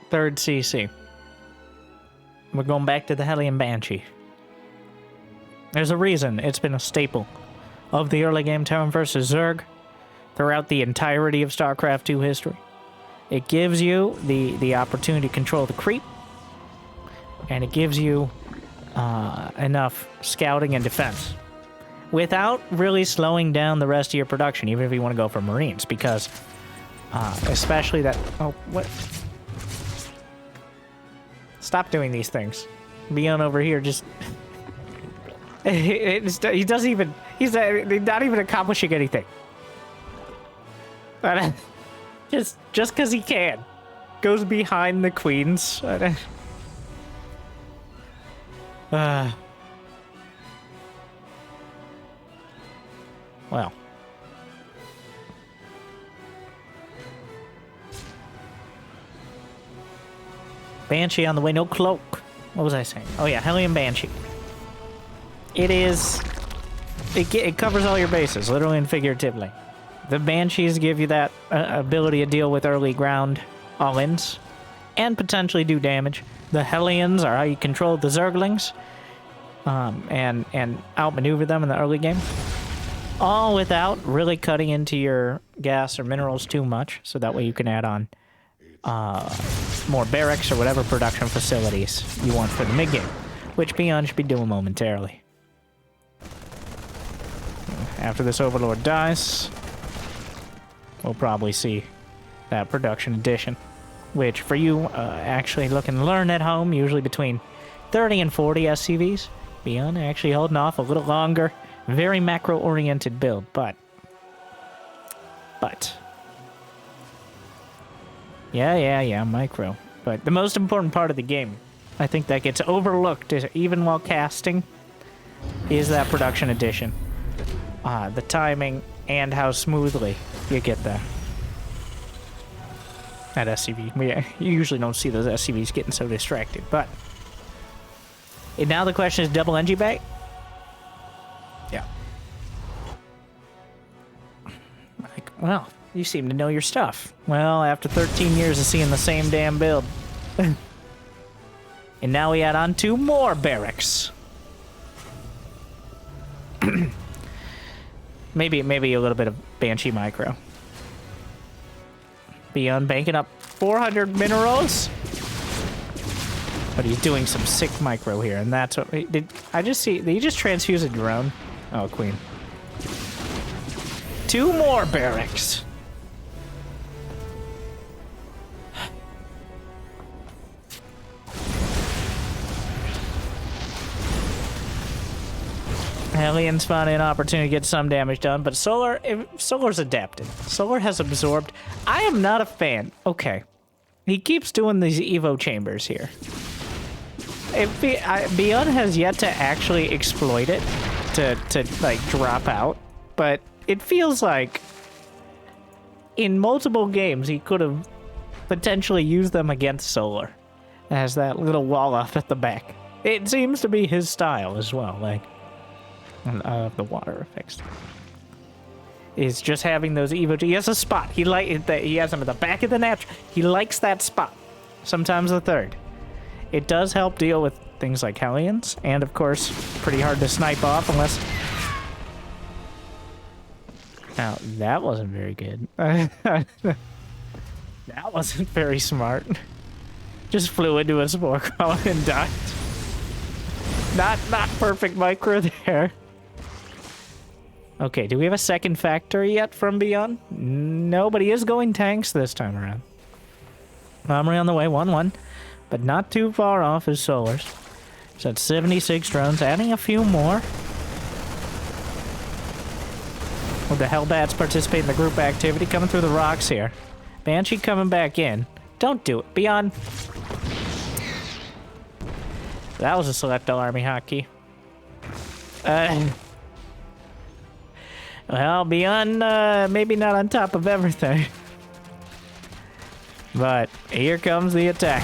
Third CC. We're going back to the Hellion Banshee. There's a reason it's been a staple of the early game Terran versus Zerg throughout the entirety of StarCraft 2 history. It gives you the opportunity to control the creep, and it gives you enough scouting and defense without really slowing down the rest of your production, even if you want to go for Marines, because especially that... Oh, what? Stop doing these things. ByuN over here just... he doesn't even... He's not even accomplishing anything. Just because he can. Goes behind the queens. Well. Banshee on the way, no cloak. What was I saying? Oh yeah, Hellion Banshee. It is... It covers all your bases, literally and figuratively. The Banshees give you that ability to deal with early ground all-ins, and potentially do damage. The Hellions are how you control the Zerglings, and outmaneuver them in the early game. All without really cutting into your gas or minerals too much, so that way you can add on more barracks or whatever production facilities you want for the mid-game, which ByuN should be doing momentarily. After this Overlord dies, we'll probably see that production addition, which for you actually looking to learn at home, usually between 30 and 40 SCVs. ByuN actually holding off a little longer. Very macro-oriented build, but... Yeah, micro. But the most important part of the game, I think that gets overlooked, even while casting, is that production addition. The timing and how smoothly you get that. That SCV. You usually don't see those SCVs getting so distracted, but... And now the question is double NG bait? Yeah. Like, well, you seem to know your stuff. Well, after 13 years of seeing the same damn build. And now we add on 2 more barracks. Maybe a little bit of Banshee micro. ByuN banking up 400 minerals. But he's doing some sick micro here, and that's what... Did he just transfuse a drone? Oh, Queen. 2 more barracks. Hellions finding an opportunity to get some damage done, but Solar's adapted. Solar has absorbed. I am not a fan. Okay. He keeps doing these Evo chambers here. ByuN has yet to actually exploit it to like drop out, but it feels like in multiple games he could have potentially used them against Solar as that little wall off at the back. It seems to be his style as well, like the water effects. Is just having those Evo. He has a spot. He has them at the back of the natural. He likes that spot. Sometimes the third. It does help deal with things like Hellions, and of course, pretty hard to snipe off unless... Now, that wasn't very good. That wasn't very smart. Just flew into a spore column and died. Not perfect micro there. Okay, do we have a second factory yet from ByuN? No, but he is going tanks this time around. Armory on the way, 1-1. But not too far off his Solars. He's at 76 drones, adding a few more. Will the Hellbats participate in the group activity? Coming through the rocks here. Banshee coming back in. Don't do it. ByuN. That was a Selectal Army hotkey. Well, ByuN, maybe not on top of everything. But here comes the attack.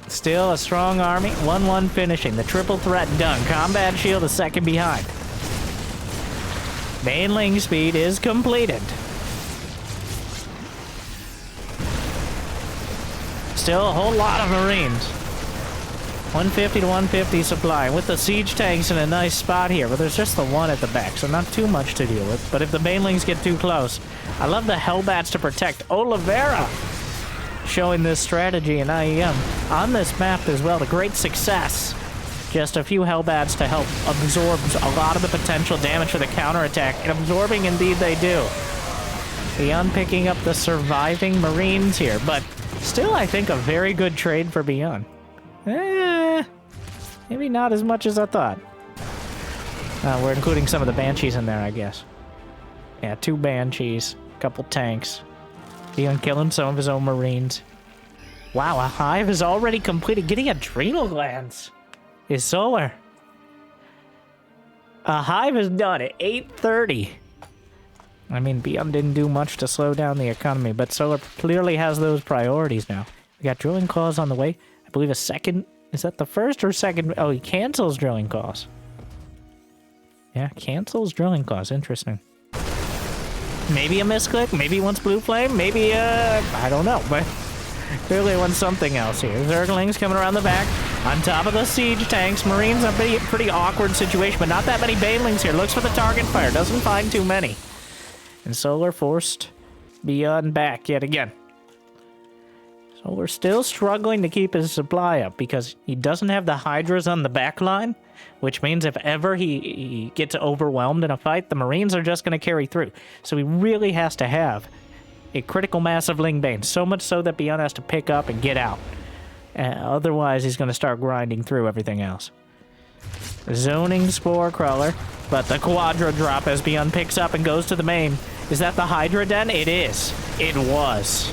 Still a strong army. 1-1 finishing. The triple threat done. Combat shield a second behind. Baneling speed is completed. Still a whole lot of Marines. 150 to 150 supply. With the siege tanks in a nice spot here, but there's just the one at the back, so not too much to deal with. But if the Banelings get too close, I love the Hellbats to protect. Oliveira showing this strategy in IEM on this map as well. The great success. Just a few Hellbats to help absorb a lot of the potential damage for the counterattack. And absorbing, indeed, they do. ByuN picking up the surviving Marines here, but still, I think, a very good trade for ByuN. Maybe not as much as I thought. We're including some of the Banshees in there, I guess. Yeah, 2 Banshees, a couple tanks. ByuN killing some of his own Marines. Wow, a hive is already completed. Getting adrenal glands is Solar. A hive is done at 8:30. I mean, ByuN didn't do much to slow down the economy, but Solar clearly has those priorities now. We got drilling claws on the way. I believe a second. Is that the first or second? Oh, he cancels drilling claws. Yeah, cancels drilling claws. Interesting. Maybe a misclick. Maybe he wants blue flame. Maybe, I don't know. But clearly he wants something else here. Zerglings coming around the back. On top of the siege tanks. Marines are a pretty awkward situation, but not that many banelings here. Looks for the target fire. Doesn't find too many. And Solar forced ByuN back yet again. So we're still struggling to keep his supply up because he doesn't have the Hydras on the back line, which means if ever he gets overwhelmed in a fight, the Marines are just going to carry through. So he really has to have a critical mass of Lingbane, so much so that ByuN has to pick up and get out. Otherwise, he's going to start grinding through everything else. Zoning Spore Crawler, but the Quadra drop as ByuN picks up and goes to the main. Is that the Hydra Den? It is. It was.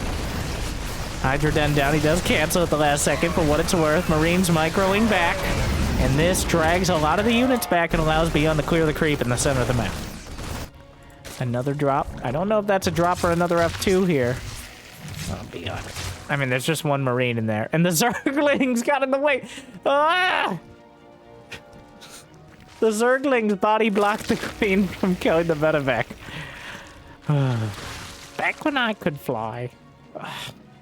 Hydra Den down. He does cancel at the last second for what it's worth. Marines microing back. And this drags a lot of the units back and allows ByuN to clear the creep in the center of the map. Another drop. I don't know if that's a drop or another F2 here. Oh, ByuN. I mean, there's just one Marine in there. And the Zerglings got in the way. Ah! The Zerglings body blocked the Queen from killing the medevac. Back when I could fly.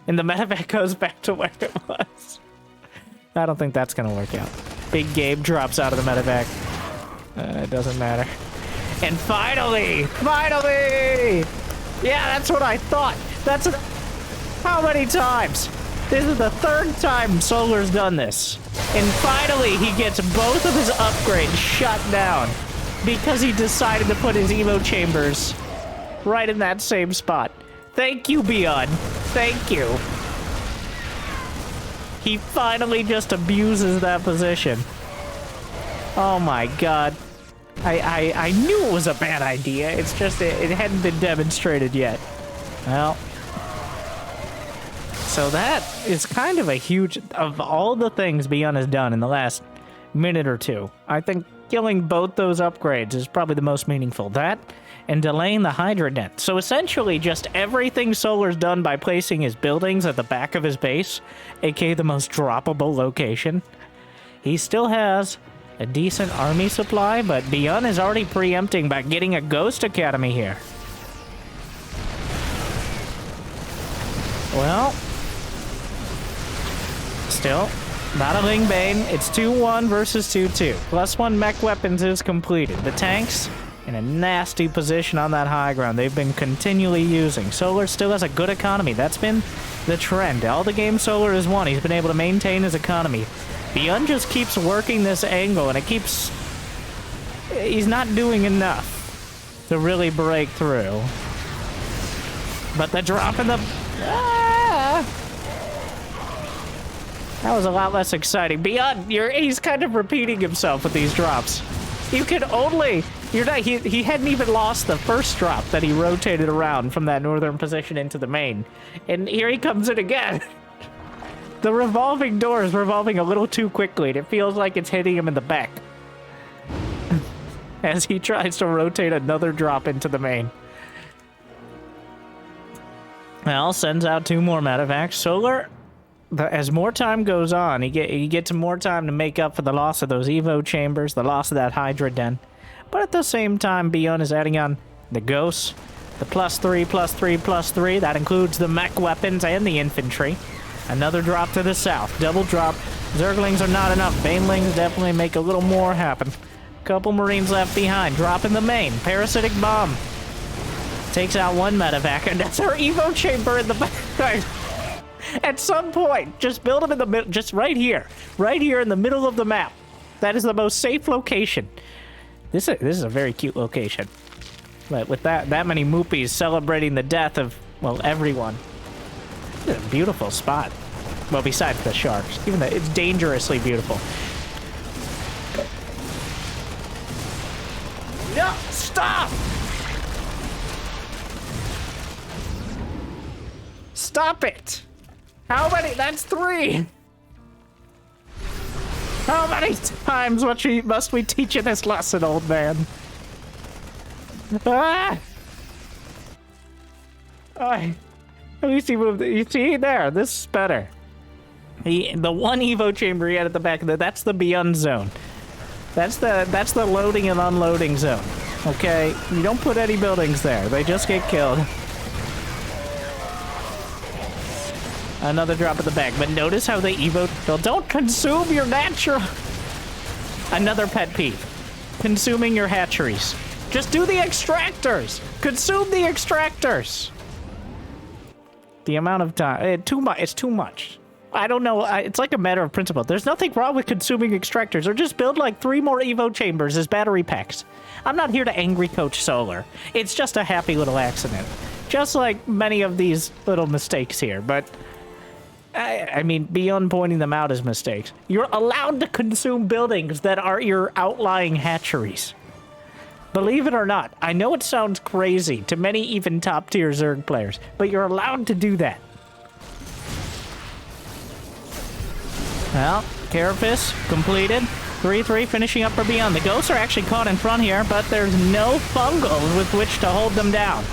And the medevac goes back to where it was. I don't think that's going to work out. Big Gabe drops out of the medevac. It doesn't matter. And finally! Yeah, that's what I thought. That's... How many times? This is the third time Solar's done this. And finally, he gets both of his upgrades shut down because he decided to put his Evo chambers right in that same spot. Thank you, ByuN. Thank you. He finally just abuses that position. Oh my god. I knew it was a bad idea. It's just it hadn't been demonstrated yet. Well. So that is kind of a huge... Of all the things ByuN has done in the last minute or two, I think killing both those upgrades is probably the most meaningful. That and delaying the Hydra Den. So essentially just everything Solar's done by placing his buildings at the back of his base, aka the most droppable location. He still has a decent army supply, but ByuN is already preempting by getting a Ghost Academy here. Well, still, battling Bane. It's 2-1 versus 2-2. +1 mech weapons is completed. The tanks in a nasty position on that high ground they've been continually using. Solar still has a good economy. That's been the trend. All the games Solar has won, he's been able to maintain his economy. ByuN just keeps working this angle, and it keeps... He's not doing enough to really break through. But the drop in the... That was a lot less exciting. ByuN, he's kind of repeating himself with these drops. You can only... You're not... He hadn't even lost the first drop that he rotated around from that northern position into the main. And here he comes in again. The revolving door is revolving a little too quickly, and it feels like it's hitting him in the back. As he tries to rotate another drop into the main. Well, sends out 2 more medevacs. Solar, as more time goes on, he gets more time to make up for the loss of those Evo chambers, the loss of that Hydra Den. But at the same time, ByuN is adding on the Ghosts, the +3, +3, +3. That includes the mech weapons and the infantry. Another drop to the south. Double drop. Zerglings are not enough. Banelings definitely make a little more happen. Couple Marines left behind. Drop in the main. Parasitic Bomb. Takes out 1 medevac, and that's our Evo chamber in the back. At some point, just build them in the middle, just right here in the middle of the map. That is the most safe location. This is a very cute location, but with that many moopies celebrating the death of, well, everyone. It's a beautiful spot. Well, besides the sharks, even though it's dangerously beautiful. No, stop! Stop it! How many? That's 3! How many times must we teach you this lesson, old man? Ah! At least he moved. You see there, this is better. The one Evo chamber he had at the back of that's the ByuN zone. That's the loading and unloading zone. Okay? You don't put any buildings there. They just get killed. Another drop at the back. But notice how the Evo... Don't consume your natural... Another pet peeve. Consuming your hatcheries. Just do the extractors! Consume the extractors! The amount of time... It's too much. I don't know. It's like a matter of principle. There's nothing wrong with consuming extractors, or just build like 3 more Evo chambers as battery packs. I'm not here to angry coach Solar. It's just a happy little accident. Just like many of these little mistakes here, but... I mean, beyond pointing them out as mistakes. You're allowed to consume buildings that are your outlying hatcheries. Believe it or not, I know it sounds crazy to many even top-tier Zerg players, but you're allowed to do that. Well, Carapace completed. 3-3 finishing up for ByuN. The Ghosts are actually caught in front here, but there's no fungal with which to hold them down.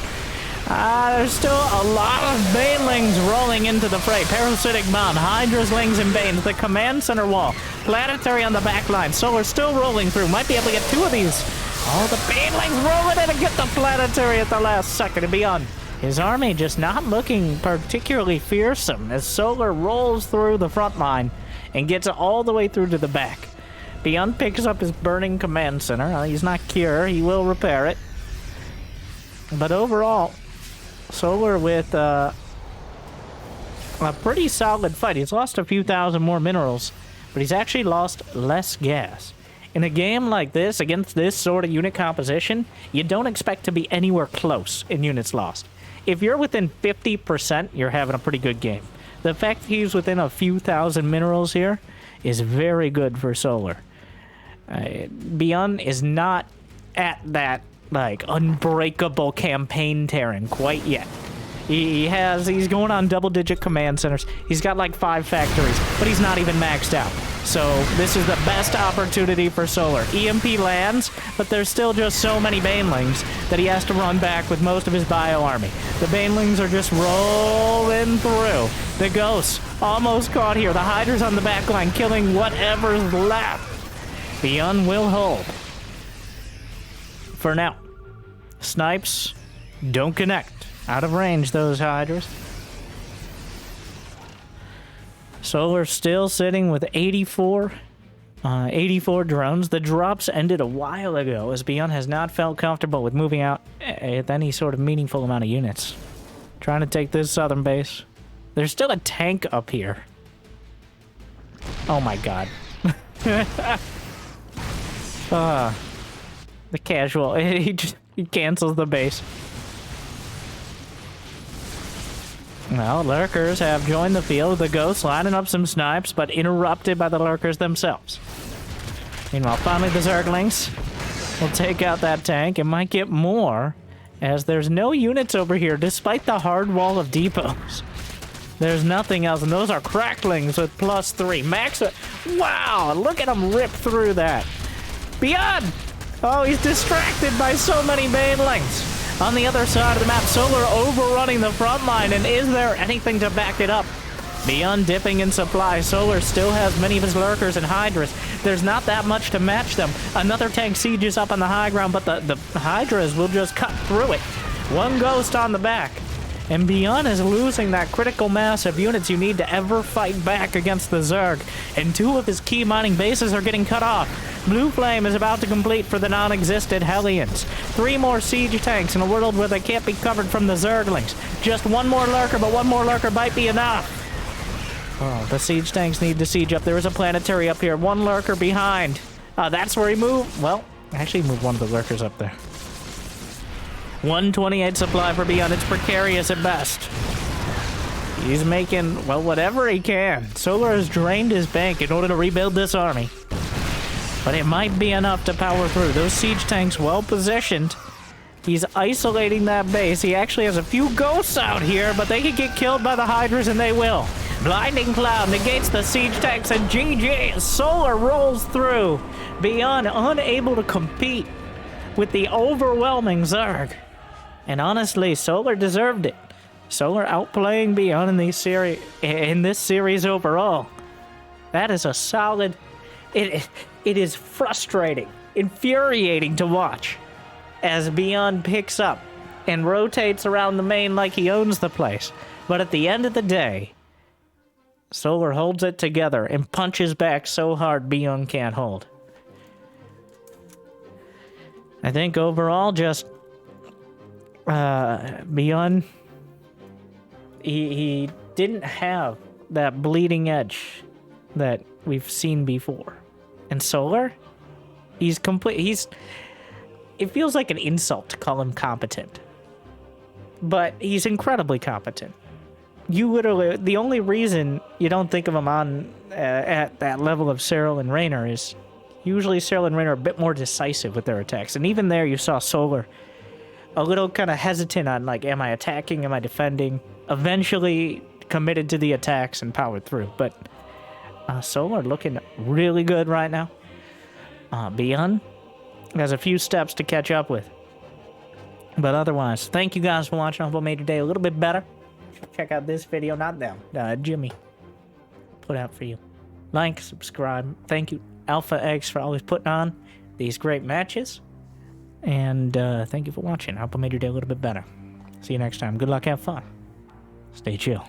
There's still a lot of Banelings rolling into the fray. Parasitic Bomb, Hydras, Lings, and Banes. The command center wall. Planetary on the back line. Solar still rolling through. Might be able to get 2 of these. Oh, the Banelings rolling in and get the Planetary at the last second. And ByuN. His army just not looking particularly fearsome as Solar rolls through the front line and gets all the way through to the back. ByuN picks up his burning command center. He's not Cure. He will repair it. But overall... Solar with a pretty solid fight. He's lost a few thousand more minerals, but he's actually lost less gas. In a game like this, against this sort of unit composition, you don't expect to be anywhere close in units lost. If you're within 50%, you're having a pretty good game. The fact that he's within a few thousand minerals here is very good for Solar. ByuN is not at that like unbreakable campaign Terran quite yet. He's going on double-digit command centers. He's got like 5 factories, but he's not even maxed out. So this is the best opportunity for Solar. EMP lands, but there's still just so many Banelings that he has to run back with most of his bio army. The Banelings are just rolling through. The Ghosts almost caught here. The Hydras on the back line killing whatever's left. ByuN will hold. For now. Snipes don't connect. Out of range, those Hydras. Solar still sitting with 84 drones. The drops ended a while ago as ByuN has not felt comfortable with moving out with any sort of meaningful amount of units. Trying to take this southern base. There's still a tank up here. Oh my god. The casual, he cancels the base. Well, Lurkers have joined the field, the Ghosts lining up some snipes, but interrupted by the Lurkers themselves. Meanwhile, finally the Zerglings will take out that tank. It might get more, as there's no units over here, despite the hard wall of depots. There's nothing else, and those are cracklings with +3. Max, wow, look at him rip through that. ByuN! Oh, he's distracted by so many Banelings. On the other side of the map, Solar overrunning the front line, and is there anything to back it up? ByuN dipping in supply. Solar still has many of his Lurkers and Hydras. There's not that much to match them. Another tank sieges up on the high ground, but the Hydras will just cut through it. 1 Ghost on the back. And ByuN is losing that critical mass of units you need to ever fight back against the Zerg. And 2 of his key mining bases are getting cut off. Blue Flame is about to complete for the non-existent Hellions. 3 more siege tanks in a world where they can't be covered from the Zerglings. Just 1 more Lurker, but 1 more Lurker might be enough. Oh, the siege tanks need to siege up. There is a planetary up here. 1 Lurker behind. That's where he moved. Well, actually moved 1 of the Lurkers up there. 128 supply for ByuN. It's precarious at best. He's making, well, whatever he can. Solar has drained his bank in order to rebuild this army. But it might be enough to power through. Those siege tanks well positioned. He's isolating that base. He actually has a few Ghosts out here, but they could get killed by the Hydras, and they will. Blinding Cloud negates the siege tanks, and GG. Solar rolls through. ByuN unable to compete with the overwhelming Zerg. And honestly, Solar deserved it. Solar outplaying ByuN in this series overall. That is a solid... It is frustrating, infuriating to watch as ByuN picks up and rotates around the main like he owns the place. But at the end of the day, Solar holds it together and punches back so hard ByuN can't hold. I think overall, just ByuN, he didn't have that bleeding edge that we've seen before. And Solar, it feels like an insult to call him competent. But he's incredibly competent. The only reason you don't think of him on at that level of Cyril and Raynor is usually Cyril and Raynor are a bit more decisive with their attacks. And even there, you saw Solar a little kind of hesitant on, like, am I attacking, am I defending? Eventually committed to the attacks and powered through. But Solar looking really good right now. ByuN has a few steps to catch up with. But otherwise, thank you guys for watching. I hope I made your day a little bit better. Check out this video, not them, Jimmy put out for you. Like, subscribe. Thank you, AlphaX, for always putting on these great matches. And thank you for watching. I hope I made your day a little bit better. See you next time. Good luck, have fun. Stay chill.